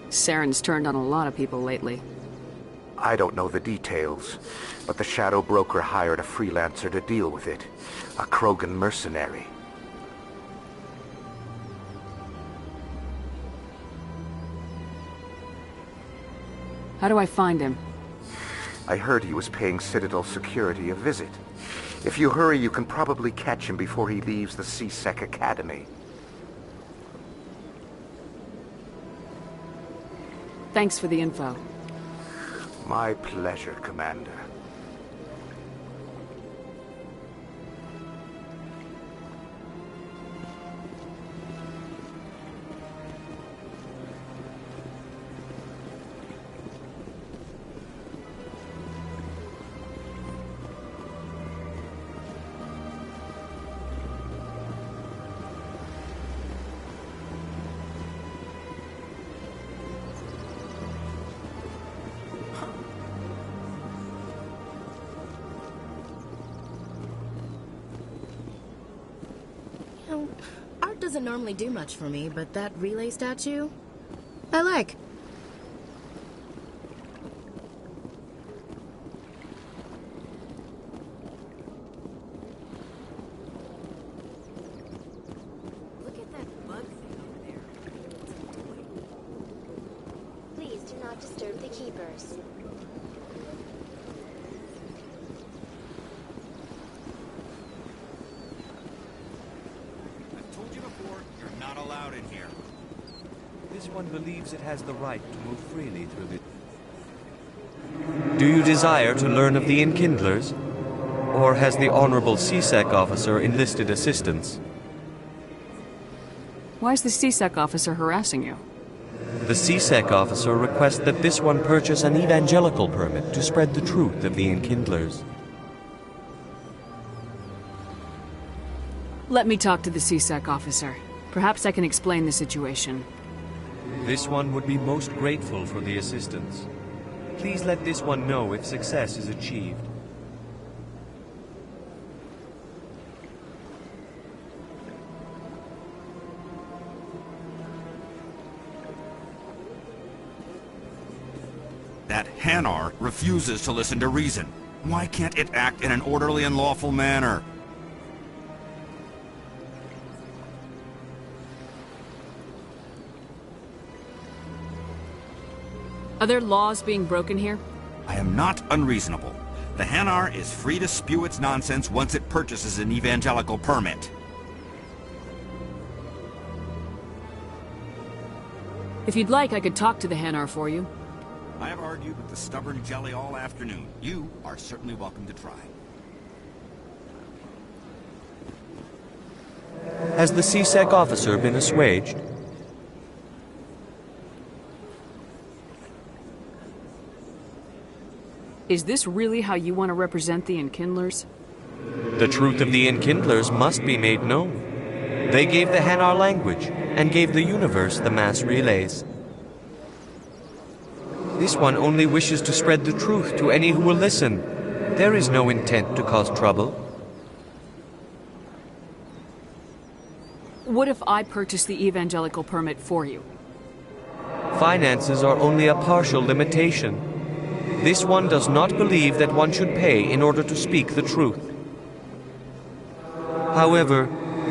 Saren's turned on a lot of people lately. I don't know the details, but the Shadow Broker hired a freelancer to deal with it. A Krogan mercenary. How do I find him? I heard he was paying Citadel security a visit. If you hurry, you can probably catch him before he leaves the C-Sec Academy. Thanks for the info. My pleasure, Commander. Art doesn't normally do much for me, but that relay statue, I like. Look at that bug thing over there. What's it doing? Please do not disturb the keepers. Not allowed in here. This one believes it has the right to move freely through the... Do you desire to learn of the Enkindlers? Or has the Honorable C-Sec officer enlisted assistance? Why is the C-Sec officer harassing you? The C-Sec officer requests that this one purchase an evangelical permit to spread the truth of the Enkindlers. Let me talk to the C-Sec officer. Perhaps I can explain the situation. This one would be most grateful for the assistance. Please let this one know if success is achieved. That Hanar refuses to listen to reason. Why can't it act in an orderly and lawful manner? Are there laws being broken here? I am not unreasonable. The Hanar is free to spew its nonsense once it purchases an evangelical permit. If you'd like, I could talk to the Hanar for you. I have argued with the stubborn jelly all afternoon. You are certainly welcome to try. Has the C-Sec officer been assuaged? Is this really how you want to represent the Enkindlers? The truth of the Enkindlers must be made known. They gave the Hanar language, and gave the universe the mass relays. This one only wishes to spread the truth to any who will listen. There is no intent to cause trouble. What if I purchase the evangelical permit for you? Finances are only a partial limitation. This one does not believe that one should pay in order to speak the truth. However,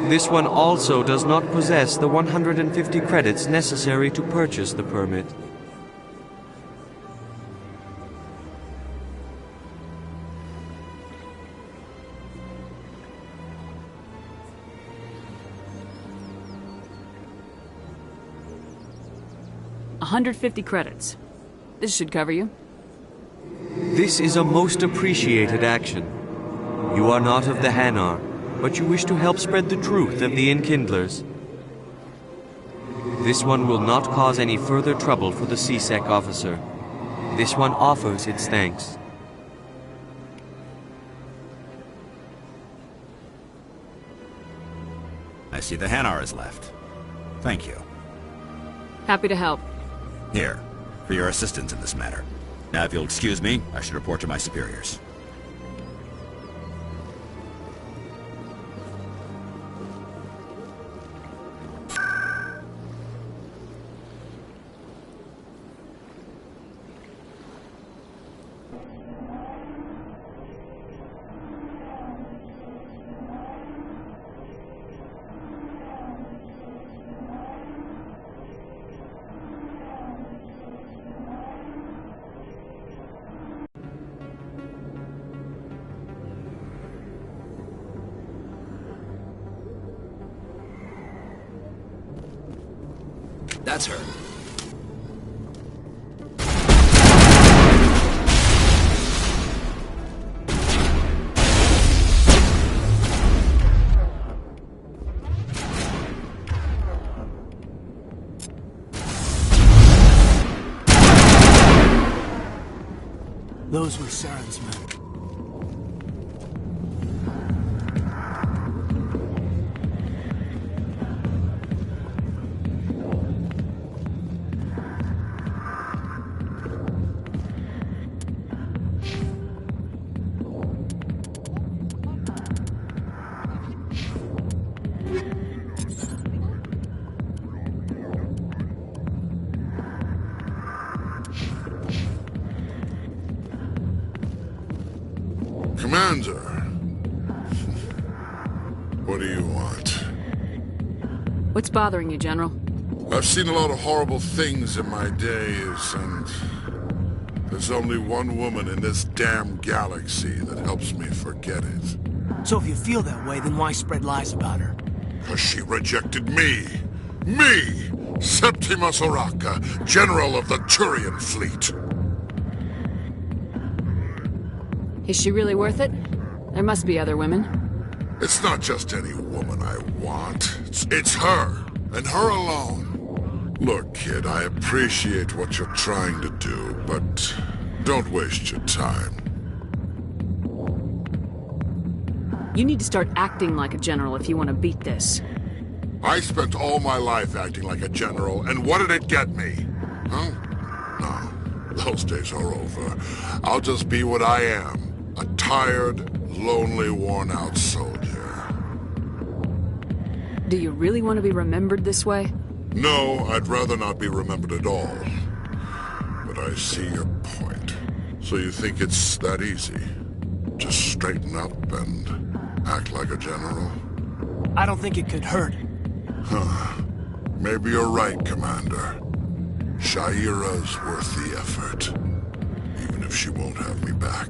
this one also does not possess the 150 credits necessary to purchase the permit. $150 credits. This should cover you. This is a most appreciated action. You are not of the Hanar, but you wish to help spread the truth of the Enkindlers. This one will not cause any further trouble for the C-Sec officer. This one offers its thanks. I see the Hanar is left. Thank you. Happy to help. Here, for your assistance in this matter. Now, if you'll excuse me, I should report to my superiors. That's her. Those were Saren's men. Commander, what do you want? What's bothering you, General? I've seen a lot of horrible things in my days, and there's only one woman in this damn galaxy that helps me forget it. So if you feel that way, then why spread lies about her? Because she rejected me! Me! Septimus Oraka, General of the Turian Fleet! Is she really worth it? There must be other women. It's not just any woman I want. It's her, and her alone. Look, kid, I appreciate what you're trying to do, but don't waste your time. You need to start acting like a general if you want to beat this. I spent all my life acting like a general, and what did it get me? Huh? No, those days are over. I'll just be what I am. A tired, lonely, worn-out soldier. Do you really want to be remembered this way? No, I'd rather not be remembered at all. But I see your point. So you think it's that easy? Just straighten up and act like a general? I don't think it could hurt. Huh. Maybe you're right, Commander. Sha'ira's worth the effort. Even if she won't have me back.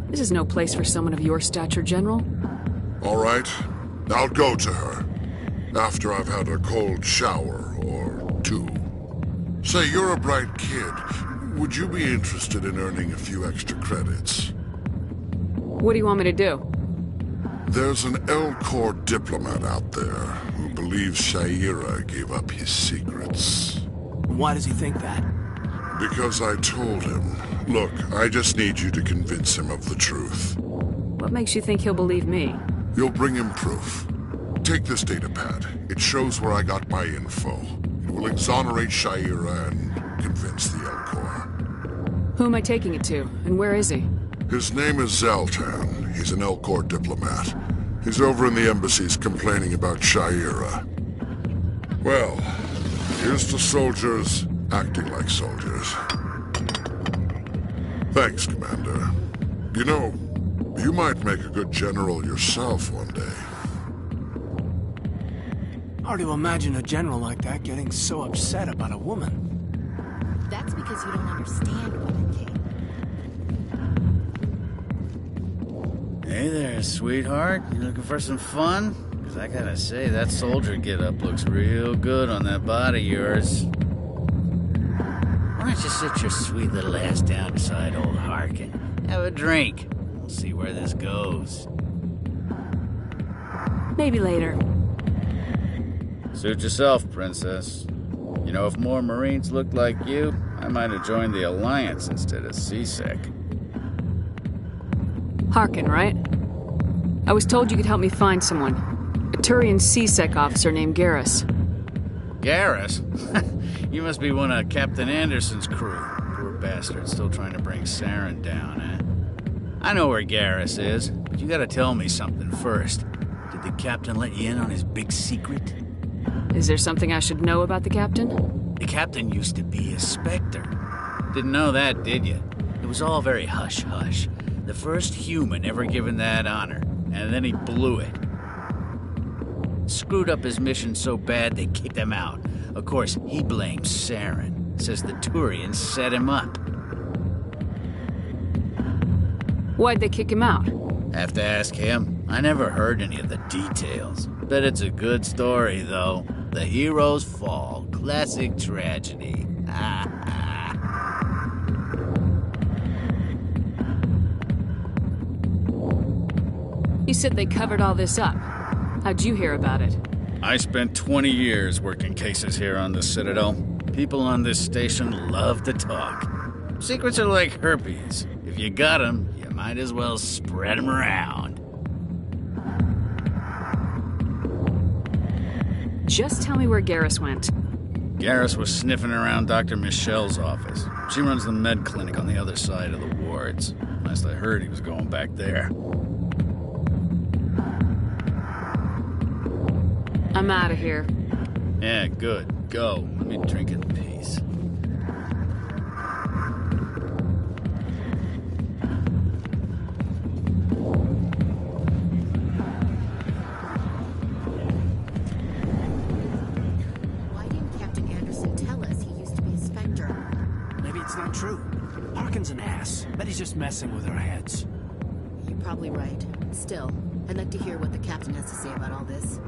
This is no place for someone of your stature, General. All right. I'll go to her. After I've had a cold shower, or two. Say, you're a bright kid. Would you be interested in earning a few extra credits? What do you want me to do? There's an Elcor diplomat out there who believes Sha'ira gave up his secrets. Why does he think that? Because I told him. Look, I just need you to convince him of the truth. What makes you think he'll believe me? You'll bring him proof. Take this datapad. It shows where I got my info. It will exonerate Sha'ira and convince the Elcor. Who am I taking it to, and where is he? His name is Zaltan. He's an Elcor diplomat. He's over in the embassies complaining about Sha'ira. Well, here's to soldiers acting like soldiers. Thanks, Commander. You know, you might make a good general yourself one day. Hard to imagine a general like that getting so upset about a woman. That's because you don't understand women, King. Hey there, sweetheart. You looking for some fun? Because I gotta say, that soldier get-up looks real good on that body of yours. Why don't you sit your sweet little ass down beside old Harkin? Have a drink. We'll see where this goes. Maybe later. Suit yourself, Princess. You know, if more Marines looked like you, I might have joined the Alliance instead of CSEC. Harkin, right? I was told you could help me find someone. A Turian CSEC officer named Garrus. Garrus? You must be one of Captain Anderson's crew. Poor bastard, still trying to bring Saren down, eh? I know where Garrus is, but you gotta tell me something first. Did the captain let you in on his big secret? Is there something I should know about the captain? The captain used to be a Spectre. Didn't know that, did you? It was all very hush-hush. The first human ever given that honor, and then he blew it. Screwed up his mission so bad they kicked him out. Of course, he blames Saren. Says the Turians set him up. Why'd they kick him out? Have to ask him. I never heard any of the details. Bet it's a good story, though. The hero's fall. Classic tragedy. You said they covered all this up. How'd you hear about it? I spent 20 years working cases here on the Citadel. People on this station love to talk. Secrets are like herpes. If you got them, you might as well spread them around. Just tell me where Garrus went. Garrus was sniffing around Dr. Michelle's office. She runs the med clinic on the other side of the wards. Last I heard, he was going back there. I'm out of here. Yeah, good. Go. Let me drink in peace. Why didn't Captain Anderson tell us he used to be a Spectre? Maybe it's not true. Harkin's an ass. Bet he's just messing with our heads. You're probably right. Still, I'd like to hear what the captain has to say about all this.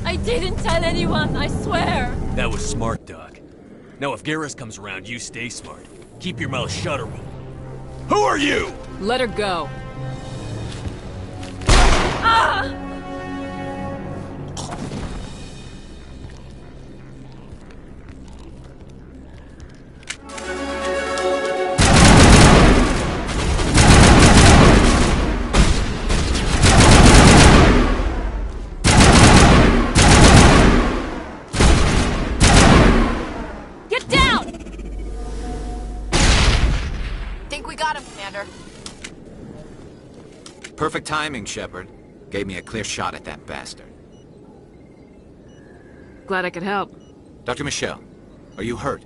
I didn't tell anyone, I swear! That was smart, Doc. Now if Garrus comes around, you stay smart. Keep your mouth shut or we'll... Who are you? Let her go. Ah! Get down! Think we got him, Commander. Perfect timing, Shepard. Gave me a clear shot at that bastard. Glad I could help. Dr. Michelle, Are you hurt?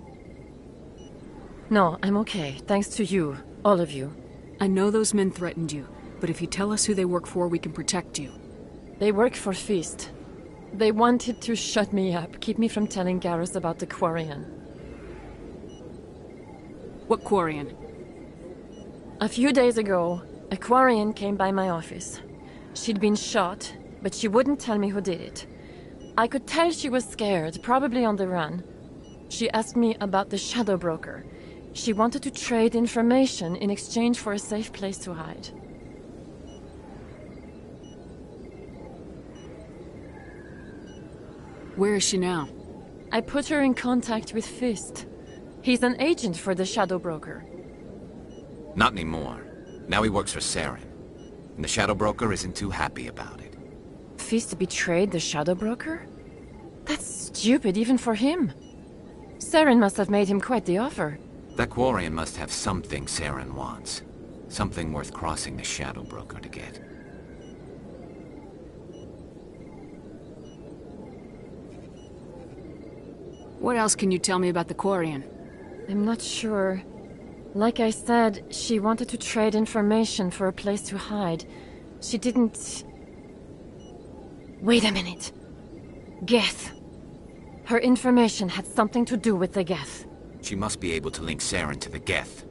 No, I'm okay. Thanks to you. All of you. I know those men threatened you, but if you tell us who they work for, we can protect you. They work for Feast. They wanted to shut me up, keep me from telling Garrus about the Quarian. What Quarian? A few days ago, a Quarian came by my office. She'd been shot, but she wouldn't tell me who did it. I could tell she was scared, probably on the run. She asked me about the Shadow Broker. She wanted to trade information in exchange for a safe place to hide. Where is she now? I put her in contact with Fist. He's an agent for the Shadow Broker. Not anymore. Now he works for Saren. And the Shadow Broker isn't too happy about it. Fist betrayed the Shadow Broker? That's stupid even for him. Saren must have made him quite the offer. That Quarian must have something Saren wants. Something worth crossing the Shadow Broker to get. What else can you tell me about the Quarian? I'm not sure. Like I said, she wanted to trade information for a place to hide. She didn't... Wait a minute. Geth. Her information had something to do with the Geth. She must be able to link Saren to the Geth.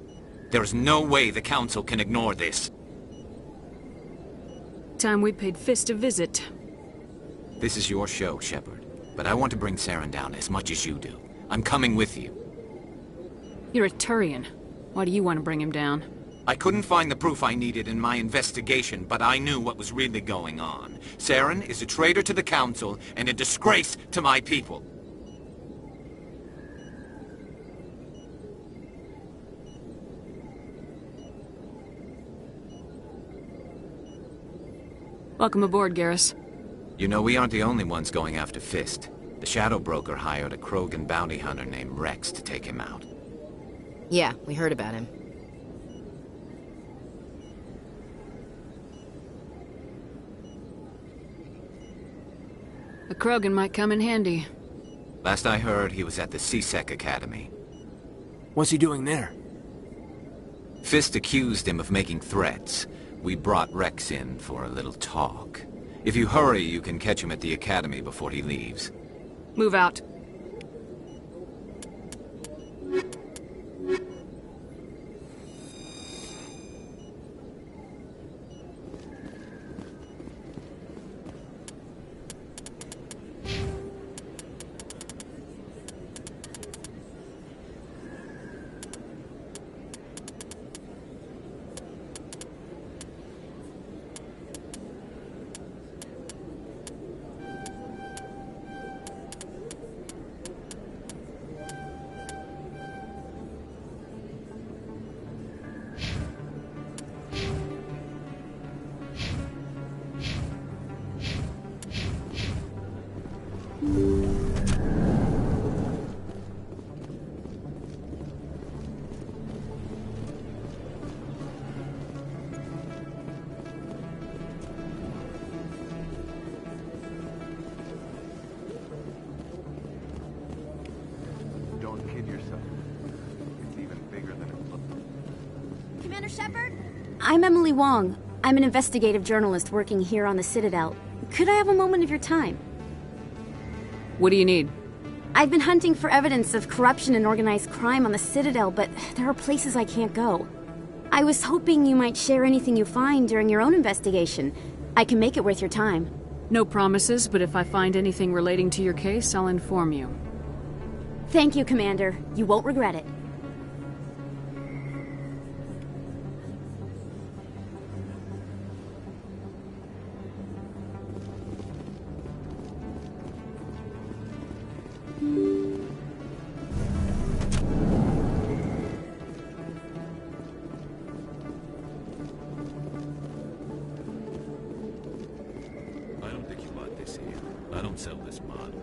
There is no way the Council can ignore this. Time we paid Fist a visit. This is your show, Shepard. But I want to bring Saren down as much as you do. I'm coming with you. You're a Turian. Why do you want to bring him down? I couldn't find the proof I needed in my investigation, but I knew what was really going on. Saren is a traitor to the Council and a disgrace to my people. Welcome aboard, Garrus. You know, we aren't the only ones going after Fist. The Shadow Broker hired a Krogan bounty hunter named Rex to take him out. Yeah, we heard about him. A Krogan might come in handy. Last I heard, he was at the C-Sec Academy. What's he doing there? Fist accused him of making threats. We brought Rex in for a little talk. If you hurry, you can catch him at the Academy before he leaves. Move out. Don't kid yourself. It's even bigger than it looks. Commander Shepard? I'm Emily Wong. I'm an investigative journalist working here on the Citadel. Could I have a moment of your time? What do you need? I've been hunting for evidence of corruption and organized crime on the Citadel, but there are places I can't go. I was hoping you might share anything you find during your own investigation. I can make it worth your time. No promises, but if I find anything relating to your case, I'll inform you. Thank you, Commander. You won't regret it. I don't think you bought this here. I don't sell this mod.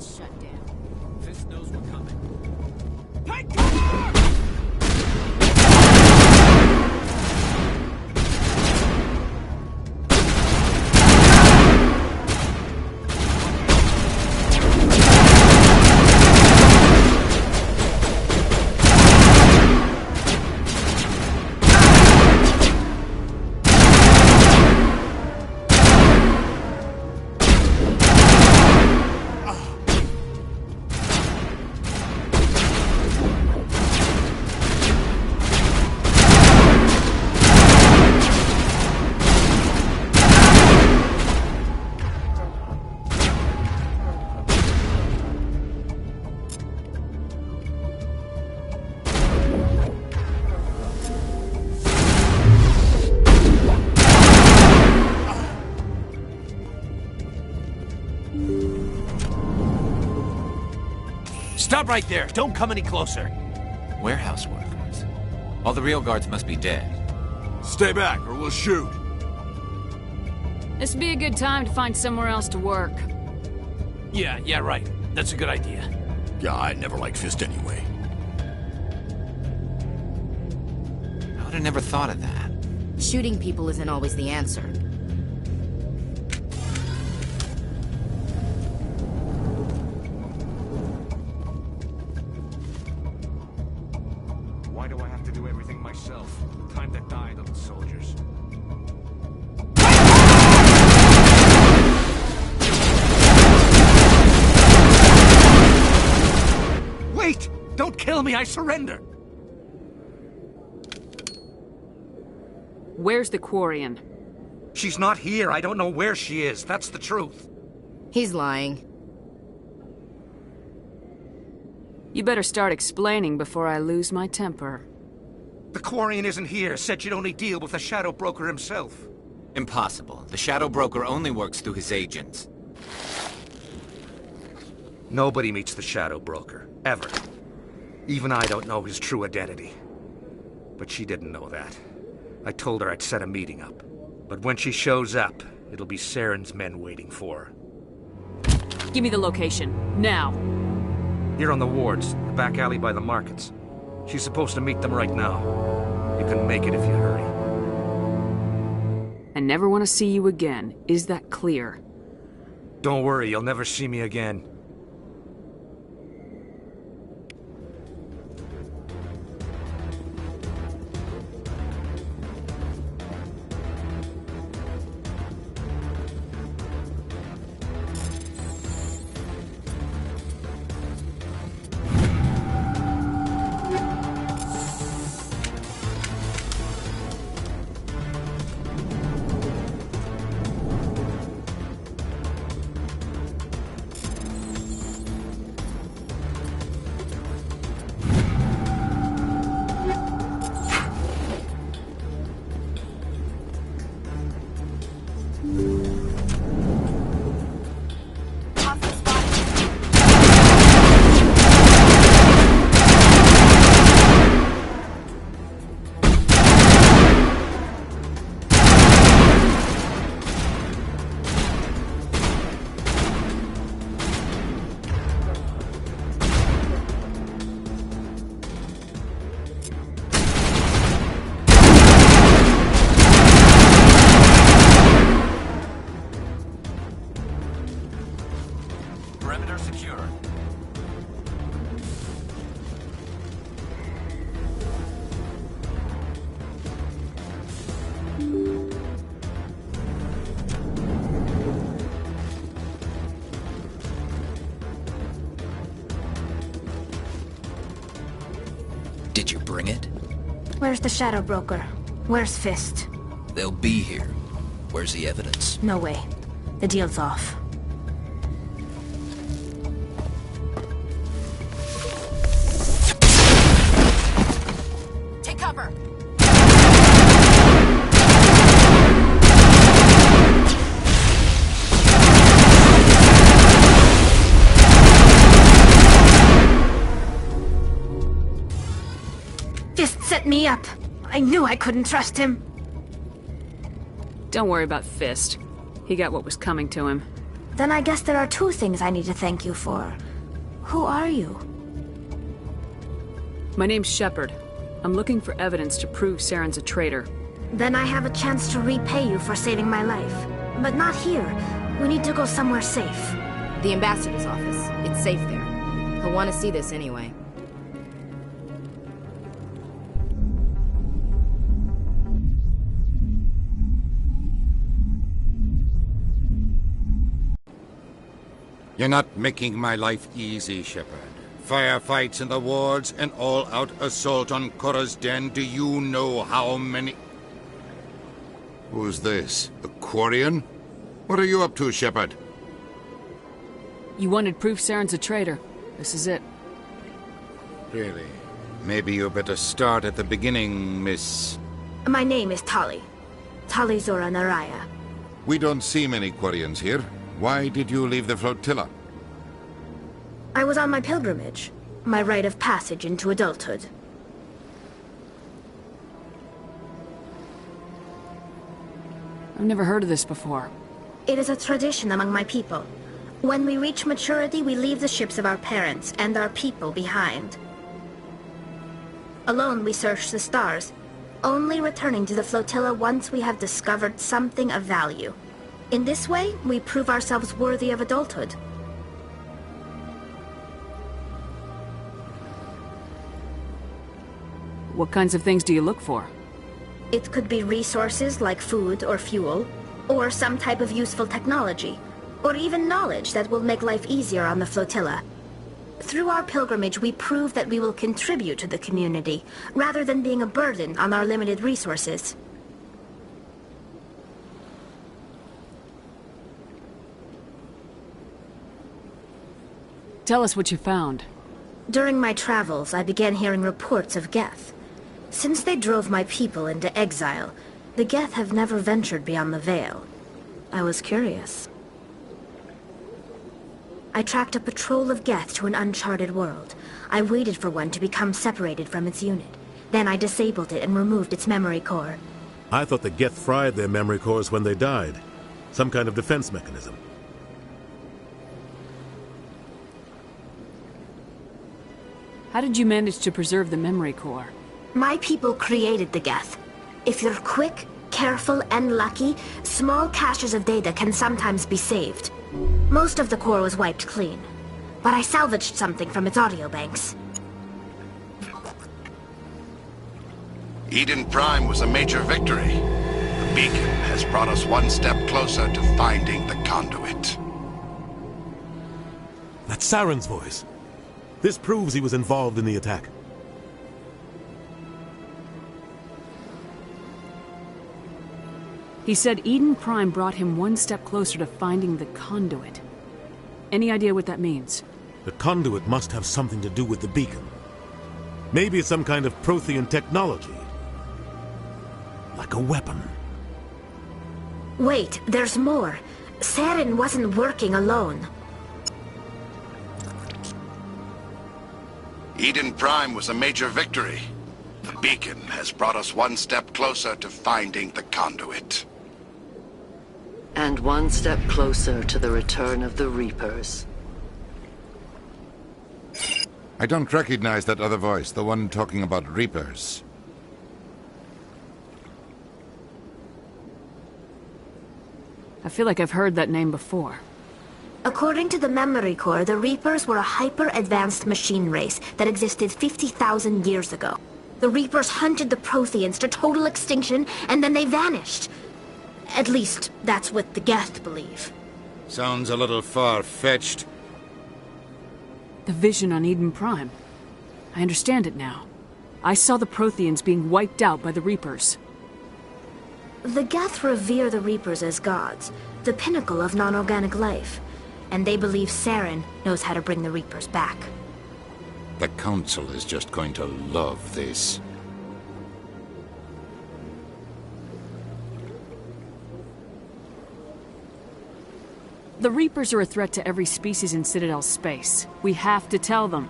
It's shut down. Fist knows we're coming. Take cover! Stop right there! Don't come any closer! Warehouse workers. All the real guards must be dead. Stay back, or we'll shoot. This'd be a good time to find somewhere else to work. Yeah, right. That's a good idea. Yeah, I never liked Fist anyway. I would have never thought of that. Shooting people isn't always the answer. Why do I have to do everything myself? Time to die, little soldiers. Wait! Don't kill me, I surrender! Where's the Quarian? She's not here. I don't know where she is. That's the truth. He's lying. You better start explaining before I lose my temper. The Quarian isn't here. Said she'd only deal with the Shadow Broker himself. Impossible. The Shadow Broker only works through his agents. Nobody meets the Shadow Broker. Ever. Even I don't know his true identity. But she didn't know that. I told her I'd set a meeting up. But when she shows up, it'll be Saren's men waiting for her. Give me the location. Now. Here on the wards, the back alley by the markets. She's supposed to meet them right now. You can make it if you hurry. I never want to see you again. Is that clear? Don't worry, you'll never see me again. Perimeter secure. Did you bring it? Where's the Shadow Broker? Where's Fist? They'll be here. Where's the evidence? No way. The deal's off. Take cover! Fist set me up. I knew I couldn't trust him. Don't worry about Fist. He got what was coming to him. Then I guess there are two things I need to thank you for. Who are you? My name's Shepard. I'm looking for evidence to prove Saren's a traitor. Then I have a chance to repay you for saving my life. But not here. We need to go somewhere safe. The ambassador's office. It's safe there. He'll want to see this anyway. You're not making my life easy, Shepard. Firefights in the wards, an all-out assault on Korra's den. Do you know how many... Who's this? A Quarian? What are you up to, Shepard? You wanted proof Saren's a traitor. This is it. Really? Maybe you better start at the beginning, Miss... My name is Tali. Tali Zora Naraya. We don't see many Quarians here. Why did you leave the flotilla? I was on my pilgrimage. My rite of passage into adulthood. I've never heard of this before. It is a tradition among my people. When we reach maturity, we leave the ships of our parents and our people behind. Alone, we search the stars, only returning to the flotilla once we have discovered something of value. In this way, we prove ourselves worthy of adulthood. What kinds of things do you look for? It could be resources like food or fuel, or some type of useful technology, or even knowledge that will make life easier on the flotilla. Through our pilgrimage, we prove that we will contribute to the community, rather than being a burden on our limited resources. Tell us what you found. During my travels, I began hearing reports of Geth. Since they drove my people into exile, the Geth have never ventured beyond the Veil. I was curious. I tracked a patrol of Geth to an uncharted world. I waited for one to become separated from its unit. Then I disabled it and removed its memory core. I thought the Geth fried their memory cores when they died. Some kind of defense mechanism. How did you manage to preserve the memory core? My people created the Geth. If you're quick, careful, and lucky, small caches of data can sometimes be saved. Most of the core was wiped clean, but I salvaged something from its audio banks. Eden Prime was a major victory. The beacon has brought us one step closer to finding the conduit. That's Saren's voice. This proves he was involved in the attack. He said Eden Prime brought him one step closer to finding the conduit. Any idea what that means? The conduit must have something to do with the beacon. Maybe it's some kind of Prothean technology. Like a weapon. Wait, there's more. Saren wasn't working alone. Eden Prime was a major victory. The beacon has brought us one step closer to finding the conduit. And one step closer to the return of the Reapers. I don't recognize that other voice, the one talking about Reapers. I feel like I've heard that name before. According to the memory core, the Reapers were a hyper-advanced machine race that existed 50,000 years ago. The Reapers hunted the Protheans to total extinction, and then they vanished. At least, that's what the Geth believe. Sounds a little far-fetched. The vision on Eden Prime. I understand it now. I saw the Protheans being wiped out by the Reapers. The Geth revere the Reapers as gods, the pinnacle of non-organic life. And they believe Saren knows how to bring the Reapers back. The Council is just going to love this. The Reapers are a threat to every species in Citadel space. We have to tell them.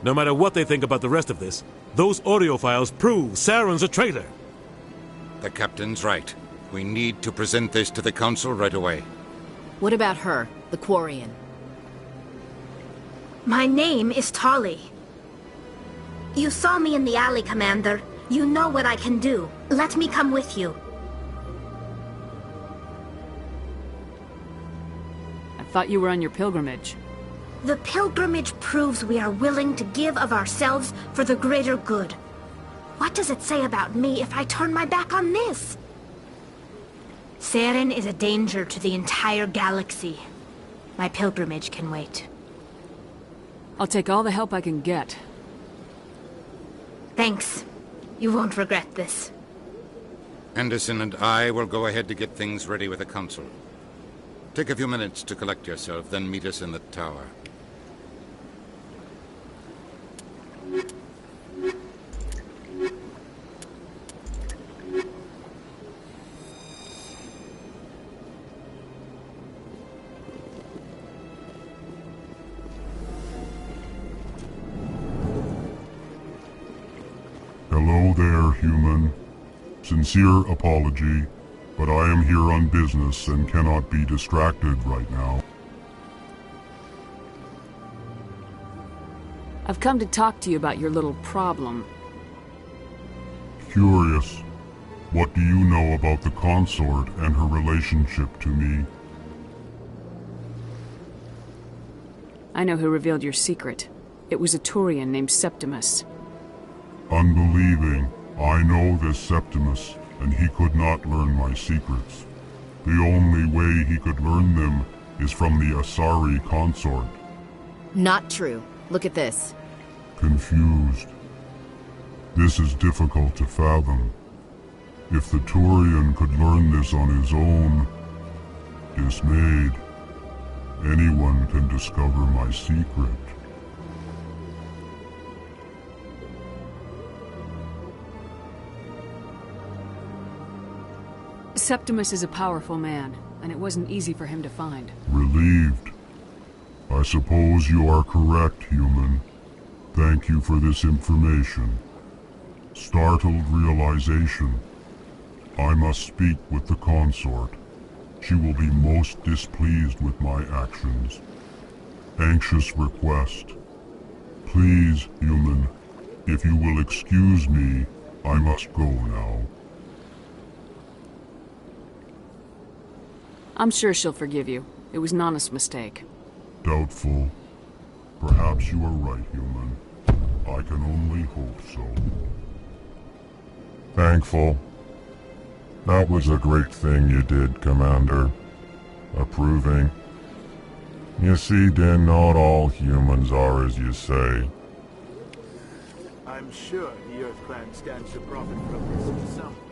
No matter what they think about the rest of this, those audio files prove Saren's a traitor. The Captain's right. We need to present this to the Council right away. What about her, the Quarian? My name is Tali. You saw me in the alley, Commander. You know what I can do. Let me come with you. I thought you were on your pilgrimage. The pilgrimage proves we are willing to give of ourselves for the greater good. What does it say about me if I turn my back on this? Saren is a danger to the entire galaxy. My pilgrimage can wait. I'll take all the help I can get. Thanks. You won't regret this. Anderson and I will go ahead to get things ready with the Council. Take a few minutes to collect yourself, then meet us in the tower. Hello there, human. Sincere apology, but I am here on business and cannot be distracted right now. I've come to talk to you about your little problem. Curious. What do you know about the consort and her relationship to me? I know who revealed your secret. It was a Turian named Septimus. Unbelieving. I know this Septimus, and he could not learn my secrets. The only way he could learn them is from the Asari consort. Not true. Look at this. Confused. This is difficult to fathom. If the Turian could learn this on his own, dismayed, anyone can discover my secret. Septimus is a powerful man, and it wasn't easy for him to find. Relieved. I suppose you are correct, human. Thank you for this information. Startled realization. I must speak with the consort. She will be most displeased with my actions. Anxious request. Please, human, if you will excuse me, I must go now. I'm sure she'll forgive you. It was an honest mistake. Doubtful. Perhaps you are right, human. I can only hope so. Thankful. That was a great thing you did, Commander. Approving. You see, Din, not all humans are as you say. I'm sure the Earth Clan stands to profit from this in some way.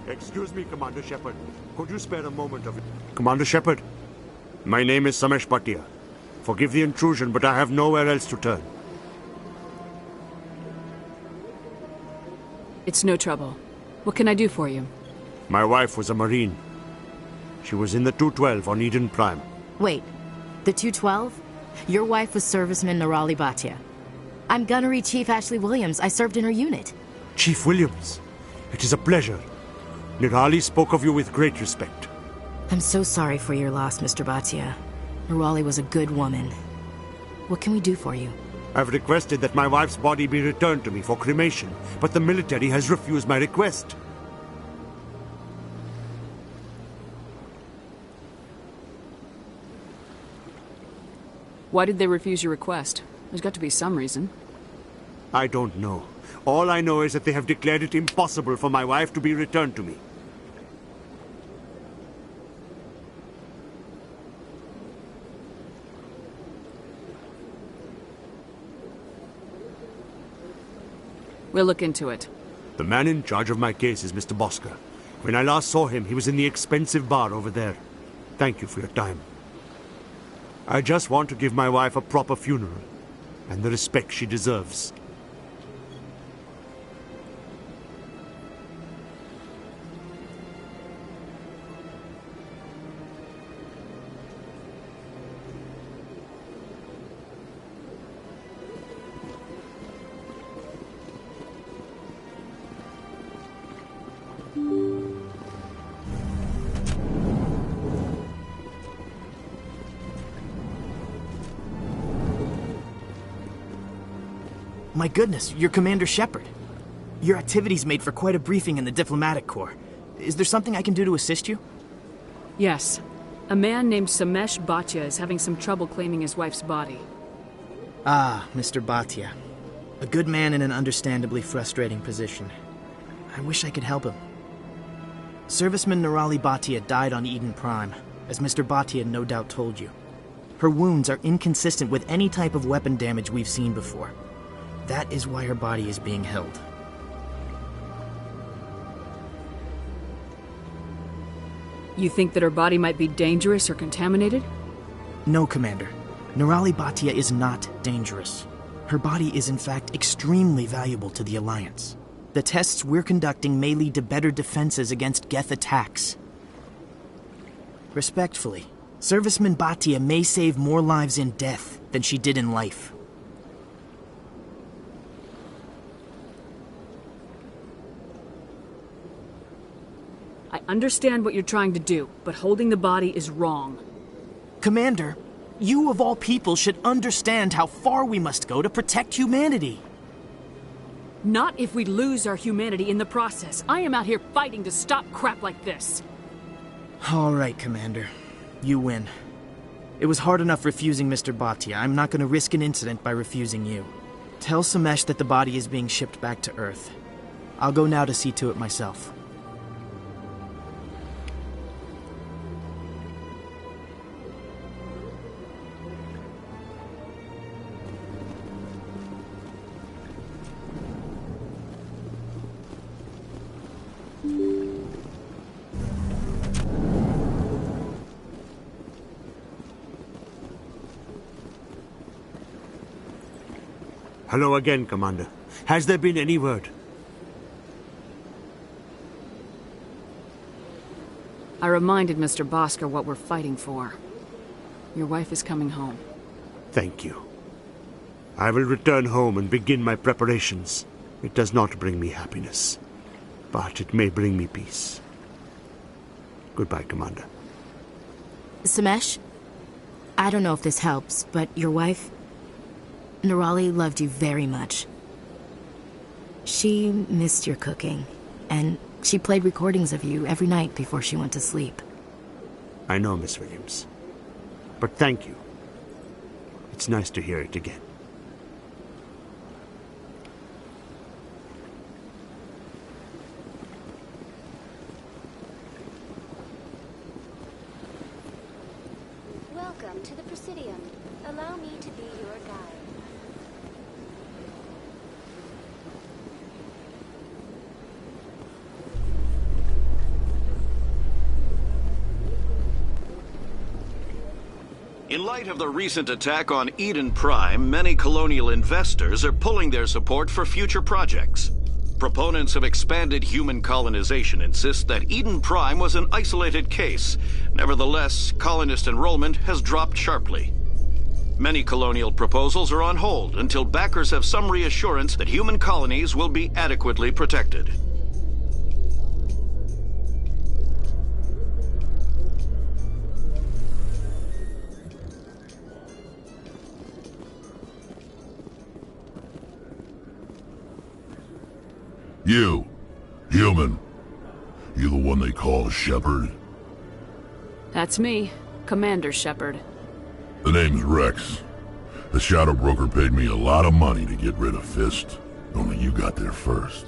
Excuse me, Commander Shepard. Could you spare a moment of it? Commander Shepard, my name is Samesh Bhatia. Forgive the intrusion, but I have nowhere else to turn. It's no trouble. What can I do for you? My wife was a Marine. She was in the 212 on Eden Prime. Wait, the 212? Your wife was serviceman Nirali Bhatia. I'm Gunnery Chief Ashley Williams. I served in her unit. Chief Williams, it is a pleasure. Nirali spoke of you with great respect. I'm so sorry for your loss, Mr. Bhatia. Nirali was a good woman. What can we do for you? I've requested that my wife's body be returned to me for cremation, but the military has refused my request. Why did they refuse your request? There's got to be some reason. I don't know. All I know is that they have declared it impossible for my wife to be returned to me. We'll look into it. The man in charge of my case is Mr. Bosker. When I last saw him, he was in the expensive bar over there. Thank you for your time. I just want to give my wife a proper funeral, and the respect she deserves. My goodness, you're Commander Shepard. Your activities made for quite a briefing in the Diplomatic Corps. Is there something I can do to assist you? Yes. A man named Samesh Bhatia is having some trouble claiming his wife's body. Ah, Mr. Bhatia. A good man in an understandably frustrating position. I wish I could help him. Serviceman Nirali Bhatia died on Eden Prime, as Mr. Bhatia no doubt told you. Her wounds are inconsistent with any type of weapon damage we've seen before. That is why her body is being held. You think that her body might be dangerous or contaminated? No, Commander. Nirali Bhatia is not dangerous. Her body is in fact extremely valuable to the Alliance. The tests we're conducting may lead to better defenses against Geth attacks. Respectfully, Serviceman Bhatia may save more lives in death than she did in life. I understand what you're trying to do, but holding the body is wrong. Commander, you of all people should understand how far we must go to protect humanity. Not if we lose our humanity in the process. I am out here fighting to stop crap like this. All right, Commander. You win. It was hard enough refusing Mr. Bhatia. I'm not going to risk an incident by refusing you. Tell Samesh that the body is being shipped back to Earth. I'll go now to see to it myself. Hello again, Commander. Has there been any word? I reminded Mr. Bhaskar what we're fighting for. Your wife is coming home. Thank you. I will return home and begin my preparations. It does not bring me happiness, but it may bring me peace. Goodbye, Commander. Samesh, I don't know if this helps, but your wife, Nirali, loved you very much. She missed your cooking, and she played recordings of you every night before she went to sleep. I know, Miss Williams. But thank you. It's nice to hear it again. Welcome to the Presidium. Allow me to be your guide. In light of the recent attack on Eden Prime, many colonial investors are pulling their support for future projects. Proponents of expanded human colonization insist that Eden Prime was an isolated case. Nevertheless, colonist enrollment has dropped sharply. Many colonial proposals are on hold until backers have some reassurance that human colonies will be adequately protected. You, human. You the one they call Shepard? That's me, Commander Shepard. The name's Rex. The Shadow Broker paid me a lot of money to get rid of Fist. Only you got there first.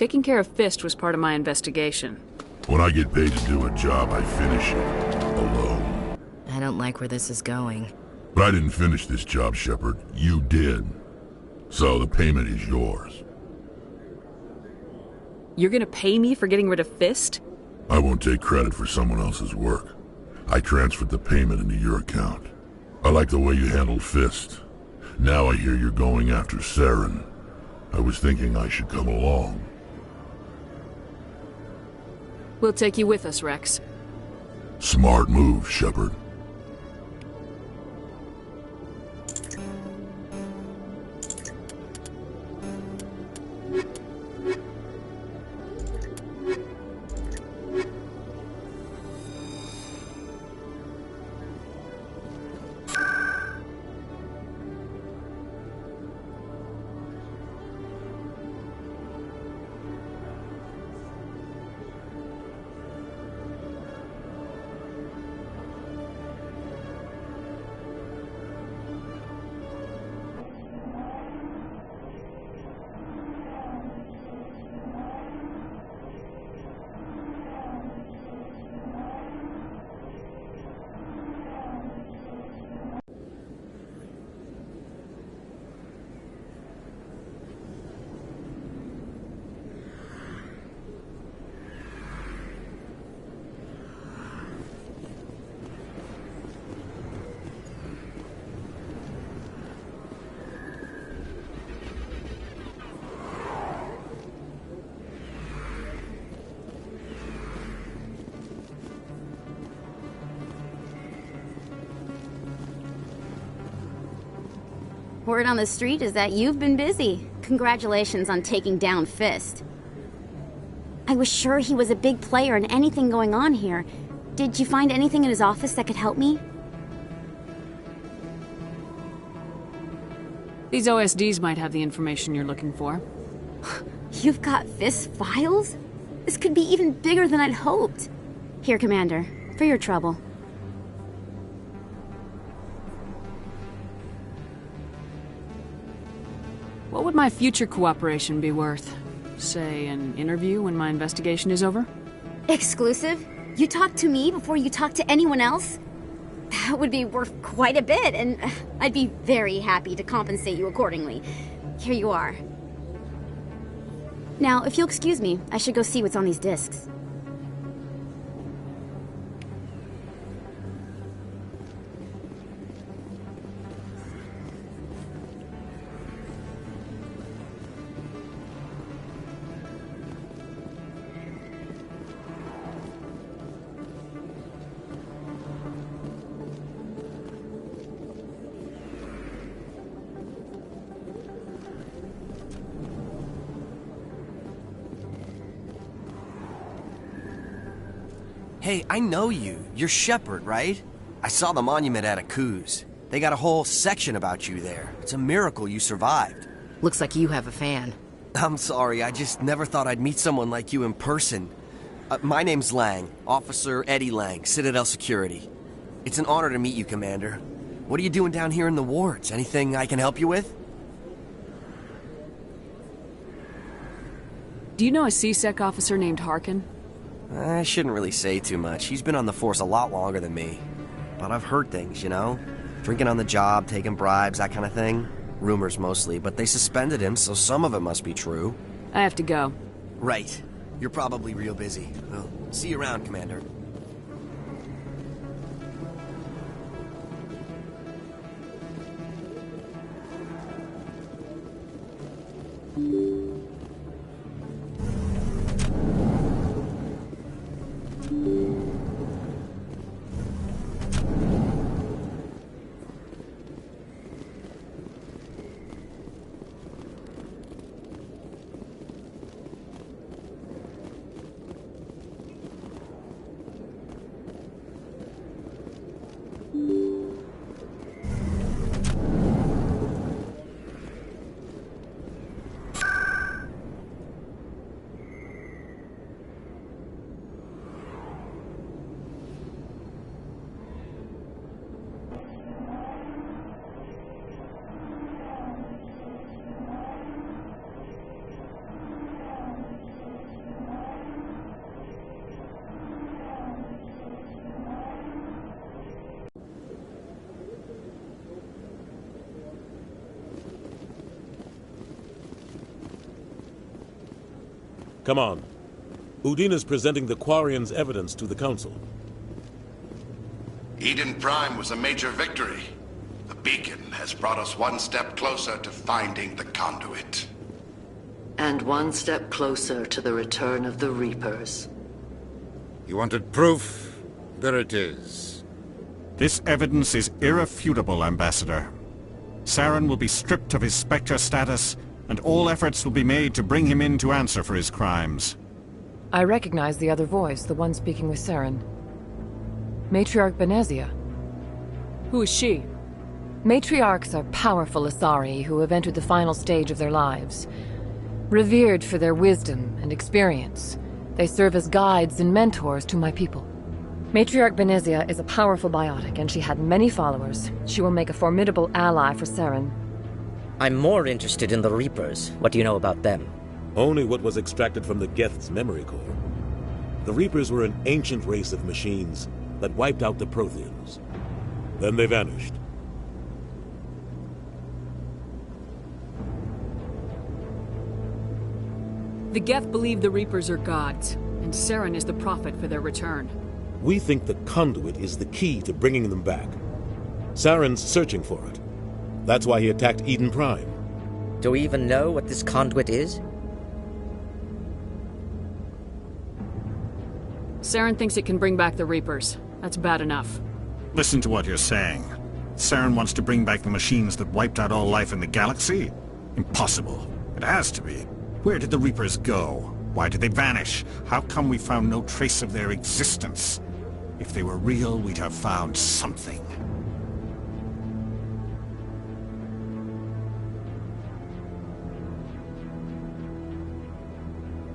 Taking care of Fist was part of my investigation. When I get paid to do a job, I finish it. Alone. I don't like where this is going. But I didn't finish this job, Shepard. You did. So the payment is yours. You're gonna pay me for getting rid of Fist? I won't take credit for someone else's work. I transferred the payment into your account. I like the way you handled Fist. Now I hear you're going after Saren. I was thinking I should come along. We'll take you with us, Rex. Smart move, Shepard. Word on the street is that you've been busy. Congratulations on taking down Fist. I was sure he was a big player in anything going on here. Did you find anything in his office that could help me? These OSDs might have the information you're looking for. You've got Fist files? This could be even bigger than I'd hoped. Here, Commander, for your trouble. What would my future cooperation be worth? Say, an interview when my investigation is over? Exclusive? You talk to me before you talk to anyone else? That would be worth quite a bit, and I'd be very happy to compensate you accordingly. Here you are. Now, if you'll excuse me, I should go see what's on these discs. Hey, I know you. You're Shepard, right? I saw the monument at Akuz. They got a whole section about you there. It's a miracle you survived. Looks like you have a fan. I'm sorry, I just never thought I'd meet someone like you in person. My name's Lang, Officer Eddie Lang, Citadel Security. It's an honor to meet you, Commander. What are you doing down here in the wards? Anything I can help you with? Do you know a C-Sec officer named Harkin? I shouldn't really say too much. He's been on the force a lot longer than me. But I've heard things, you know? Drinking on the job, taking bribes, that kind of thing. Rumors mostly, but they suspended him, so some of it must be true. I have to go. Right. You're probably real busy. Well, see you around, Commander. Come on. Udine is presenting the Quarians' evidence to the Council. Eden Prime was a major victory. The beacon has brought us one step closer to finding the conduit. And one step closer to the return of the Reapers. You wanted proof? There it is. This evidence is irrefutable, Ambassador. Saren will be stripped of his Spectre status, and all efforts will be made to bring him in to answer for his crimes. I recognize the other voice, the one speaking with Saren. Matriarch Benezia. Who is she? Matriarchs are powerful Asari who have entered the final stage of their lives. Revered for their wisdom and experience, they serve as guides and mentors to my people. Matriarch Benezia is a powerful biotic, and she had many followers. She will make a formidable ally for Saren. I'm more interested in the Reapers. What do you know about them? Only what was extracted from the Geth's memory core. The Reapers were an ancient race of machines that wiped out the Protheans. Then they vanished. The Geth believe the Reapers are gods, and Saren is the prophet for their return. We think the conduit is the key to bringing them back. Saren's searching for it. That's why he attacked Eden Prime. Do we even know what this conduit is? Saren thinks it can bring back the Reapers. That's bad enough. Listen to what you're saying. Saren wants to bring back the machines that wiped out all life in the galaxy? Impossible. It has to be. Where did the Reapers go? Why did they vanish? How come we found no trace of their existence? If they were real, we'd have found something.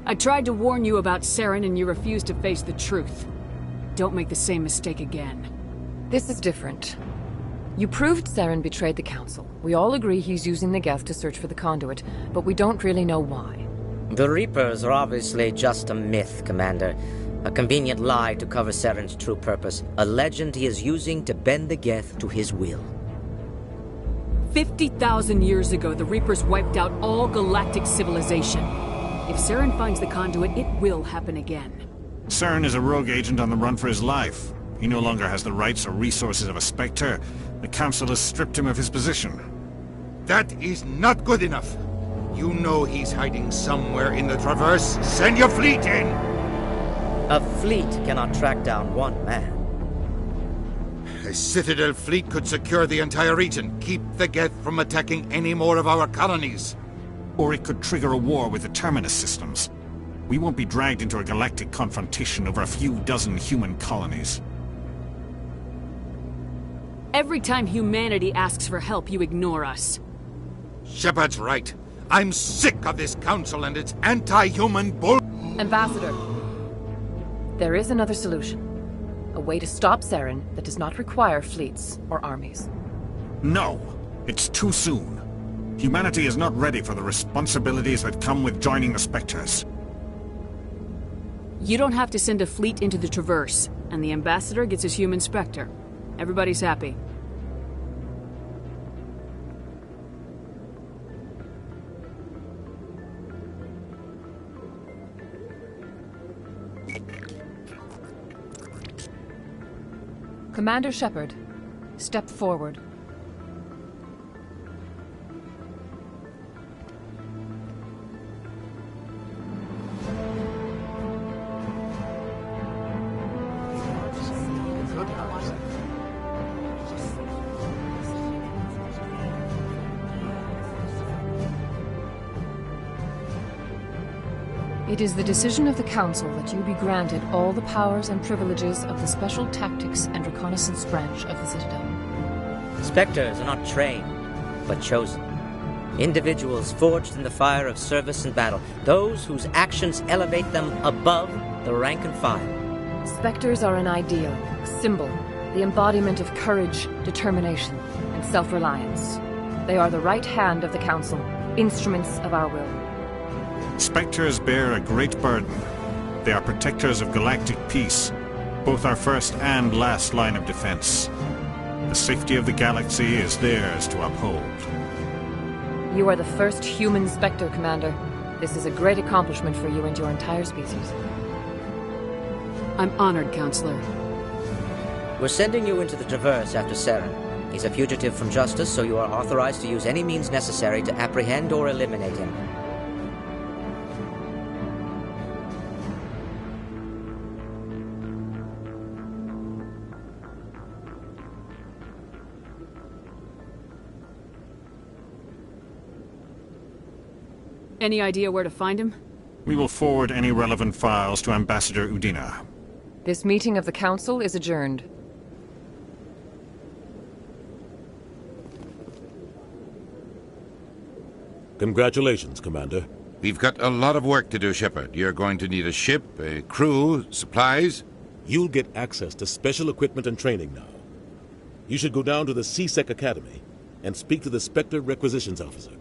I tried to warn you about Saren and you refused to face the truth. Don't make the same mistake again. This is different. You proved Saren betrayed the Council. We all agree he's using the Geth to search for the conduit, but we don't really know why. The Reapers are obviously just a myth, Commander. A convenient lie to cover Saren's true purpose. A legend he is using to bend the Geth to his will. 50,000 years ago, the Reapers wiped out all galactic civilization. If Saren finds the conduit, it will happen again. Saren is a rogue agent on the run for his life. He no longer has the rights or resources of a Spectre. The Council has stripped him of his position. That is not good enough. You know he's hiding somewhere in the Traverse. Send your fleet in! A fleet cannot track down one man. A Citadel fleet could secure the entire region, keep the Geth from attacking any more of our colonies. Or it could trigger a war with the Terminus systems. We won't be dragged into a galactic confrontation over a few dozen human colonies. Every time humanity asks for help, you ignore us. Shepard's right. I'm sick of this council and its anti-human bull... Ambassador, there is another solution. A way to stop Saren that does not require fleets or armies. No, it's too soon. Humanity is not ready for the responsibilities that come with joining the Spectres. You don't have to send a fleet into the Traverse, and the Ambassador gets his human Spectre. Everybody's happy. Commander Shepard, step forward. It is the decision of the Council that you be granted all the powers and privileges of the Special Tactics and Reconnaissance Branch of the Citadel. Spectres are not trained, but chosen. Individuals forged in the fire of service and battle. Those whose actions elevate them above the rank and file. Spectres are an ideal, symbol, the embodiment of courage, determination, and self-reliance. They are the right hand of the Council, instruments of our will. Spectres bear a great burden. They are protectors of galactic peace, both our first and last line of defense. The safety of the galaxy is theirs to uphold. You are the first human Spectre, Commander. This is a great accomplishment for you and your entire species. I'm honored, Counselor. We're sending you into the Traverse after Saren. He's a fugitive from justice, so you are authorized to use any means necessary to apprehend or eliminate him. Any idea where to find him? We will forward any relevant files to Ambassador Udina. This meeting of the Council is adjourned. Congratulations, Commander. We've got a lot of work to do, Shepard. You're going to need a ship, a crew, supplies. You'll get access to special equipment and training now. You should go down to the C-Sec Academy and speak to the Spectre Requisitions Officer.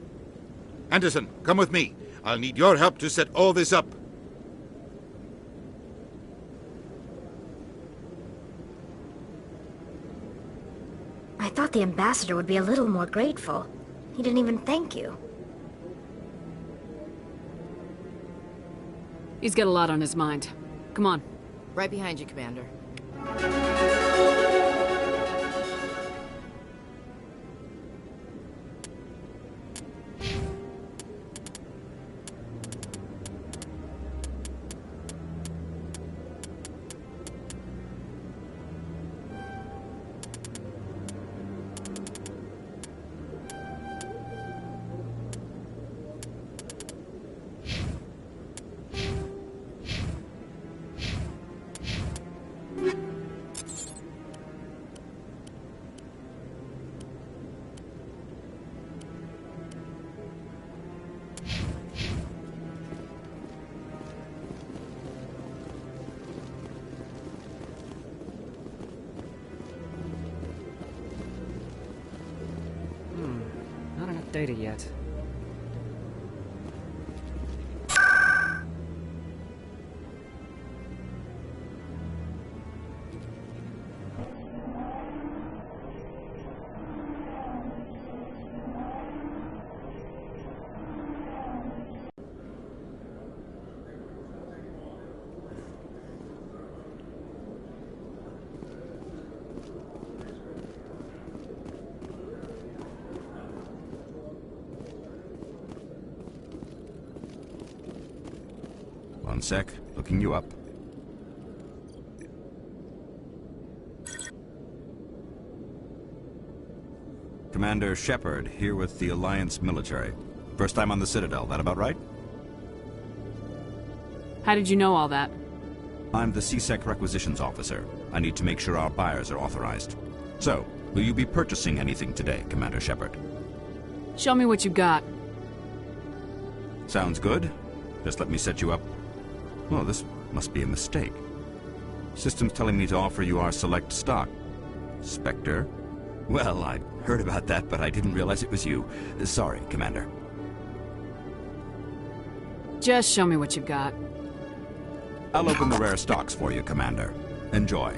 Anderson, come with me. I'll need your help to set all this up. I thought the ambassador would be a little more grateful. He didn't even thank you. He's got a lot on his mind. Come on. Right behind you, Commander. Not enough data yet. One sec, looking you up. Commander Shepard, here with the Alliance military. First time on the Citadel, that about right? How did you know all that? I'm the C-Sec Requisitions Officer. I need to make sure our buyers are authorized. So, will you be purchasing anything today, Commander Shepard? Show me what you got. Sounds good. Just let me set you up. Oh, this must be a mistake. System's telling me to offer you our select stock. Spectre? Well, I heard about that, but I didn't realize it was you. Sorry, Commander. Just show me what you got. I'll open the rare stocks for you, Commander. Enjoy.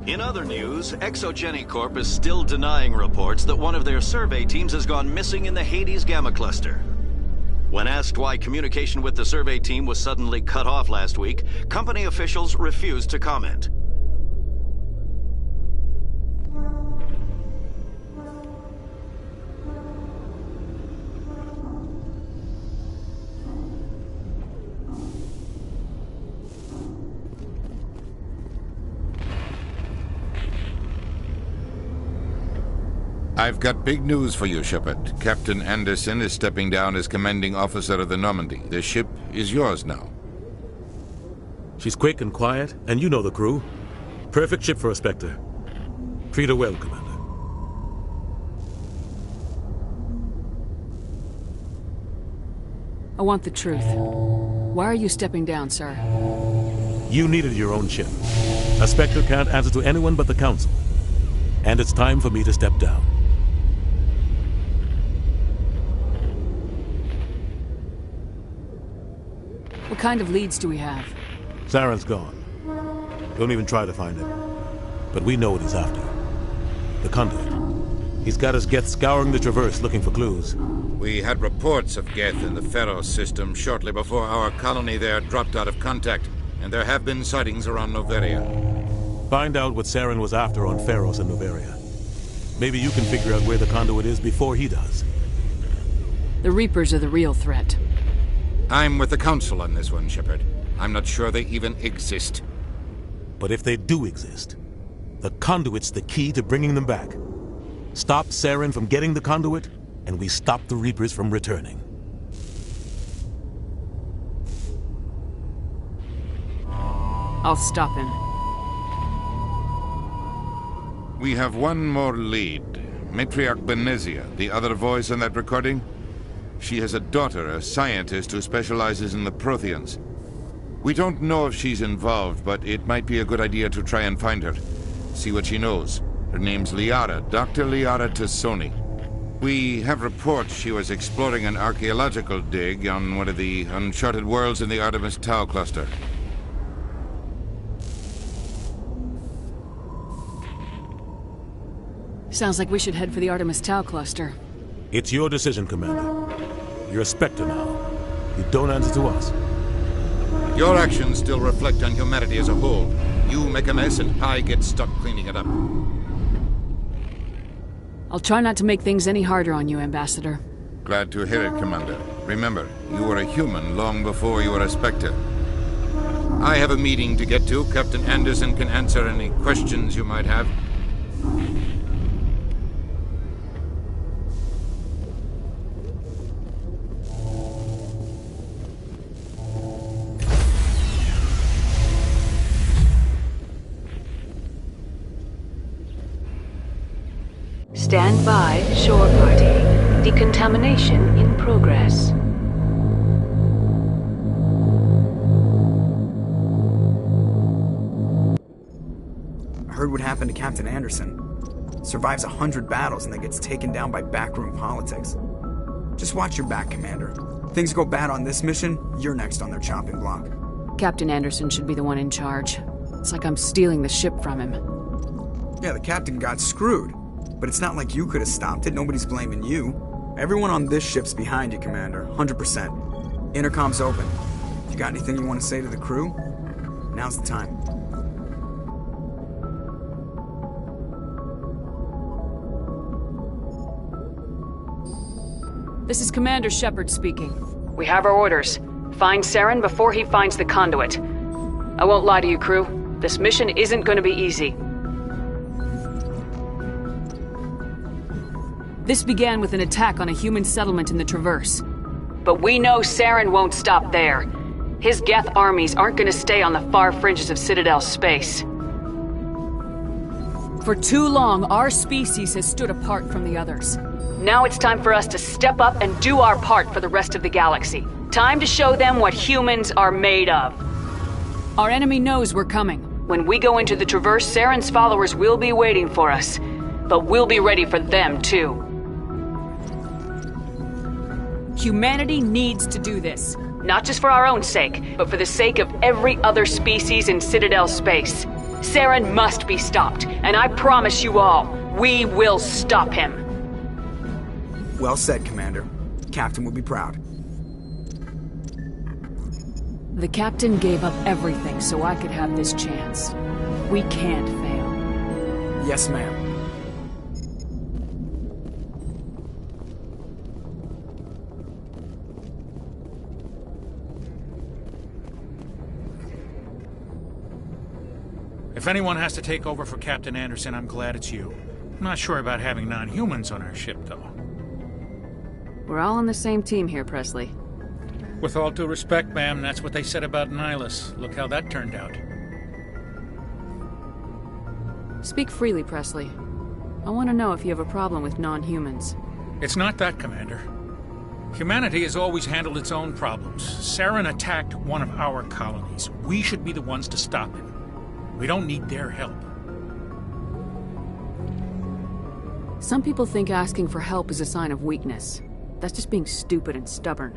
In other news, Exogeny Corp is still denying reports that one of their survey teams has gone missing in the Hades Gamma Cluster. When asked why communication with the survey team was suddenly cut off last week, company officials refused to comment. I've got big news for you, Shepard. Captain Anderson is stepping down as commanding officer of the Normandy. The ship is yours now. She's quick and quiet, and you know the crew. Perfect ship for a Spectre. Treat her well, Commander. I want the truth. Why are you stepping down, sir? You needed your own ship. A Spectre can't answer to anyone but the Council. And it's time for me to step down. What kind of leads do we have? Saren's gone. Don't even try to find him. But we know what he's after. The conduit. He's got his Geth scouring the Traverse looking for clues. We had reports of Geth in the Pharos system shortly before our colony there dropped out of contact, and there have been sightings around Noveria. Find out what Saren was after on Pharos and Noveria. Maybe you can figure out where the conduit is before he does. The Reapers are the real threat. I'm with the Council on this one, Shepard. I'm not sure they even exist. But if they do exist, the conduit's the key to bringing them back. Stop Saren from getting the conduit, and we stop the Reapers from returning. I'll stop him. We have one more lead. Matriarch Benezia, the other voice on that recording. She has a daughter, a scientist who specializes in the Protheans. We don't know if she's involved, but it might be a good idea to try and find her. See what she knows. Her name's Liara, Dr. Liara Tassoni. We have reports she was exploring an archaeological dig on one of the uncharted worlds in the Artemis Tau cluster. Sounds like we should head for the Artemis Tau cluster. It's your decision, Commander. You're a Spectre now. You don't answer to us. Your actions still reflect on humanity as a whole. You make a mess and I get stuck cleaning it up. I'll try not to make things any harder on you, Ambassador. Glad to hear it, Commander. Remember, you were a human long before you were a Spectre. I have a meeting to get to. Captain Anderson can answer any questions you might have. Stand by, shore party. Decontamination in progress. I heard what happened to Captain Anderson. Survives 100 battles and then gets taken down by backroom politics. Just watch your back, Commander. Things go bad on this mission, you're next on their chopping block. Captain Anderson should be the one in charge. It's like I'm stealing the ship from him. Yeah, the captain got screwed. But it's not like you could have stopped it. Nobody's blaming you. Everyone on this ship's behind you, Commander. 100%. Intercom's open. If you got anything you want to say to the crew, now's the time. This is Commander Shepard speaking. We have our orders. Find Saren before he finds the conduit. I won't lie to you, crew. This mission isn't going to be easy. This began with an attack on a human settlement in the Traverse. But we know Saren won't stop there. His Geth armies aren't going to stay on the far fringes of Citadel space. For too long, our species has stood apart from the others. Now it's time for us to step up and do our part for the rest of the galaxy. Time to show them what humans are made of. Our enemy knows we're coming. When we go into the Traverse, Saren's followers will be waiting for us. But we'll be ready for them, too. Humanity needs to do this. Not just for our own sake, but for the sake of every other species in Citadel space. Saren must be stopped, and I promise you all, we will stop him. Well said, Commander. Captain will be proud. The Captain gave up everything so I could have this chance. We can't fail. Yes, ma'am. If anyone has to take over for Captain Anderson, I'm glad it's you. I'm not sure about having non-humans on our ship, though. We're all on the same team here, Presley. With all due respect, ma'am, that's what they said about Nihilus. Look how that turned out. Speak freely, Presley. I want to know if you have a problem with non-humans. It's not that, Commander. Humanity has always handled its own problems. Saren attacked one of our colonies. We should be the ones to stop him. We don't need their help. Some people think asking for help is a sign of weakness. That's just being stupid and stubborn.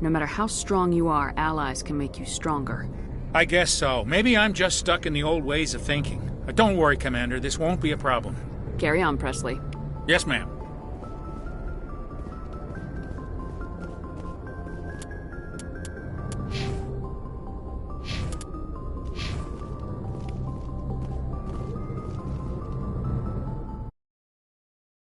No matter how strong you are, allies can make you stronger. I guess so. Maybe I'm just stuck in the old ways of thinking. Don't worry, Commander. This won't be a problem. Carry on, Presley. Yes, ma'am.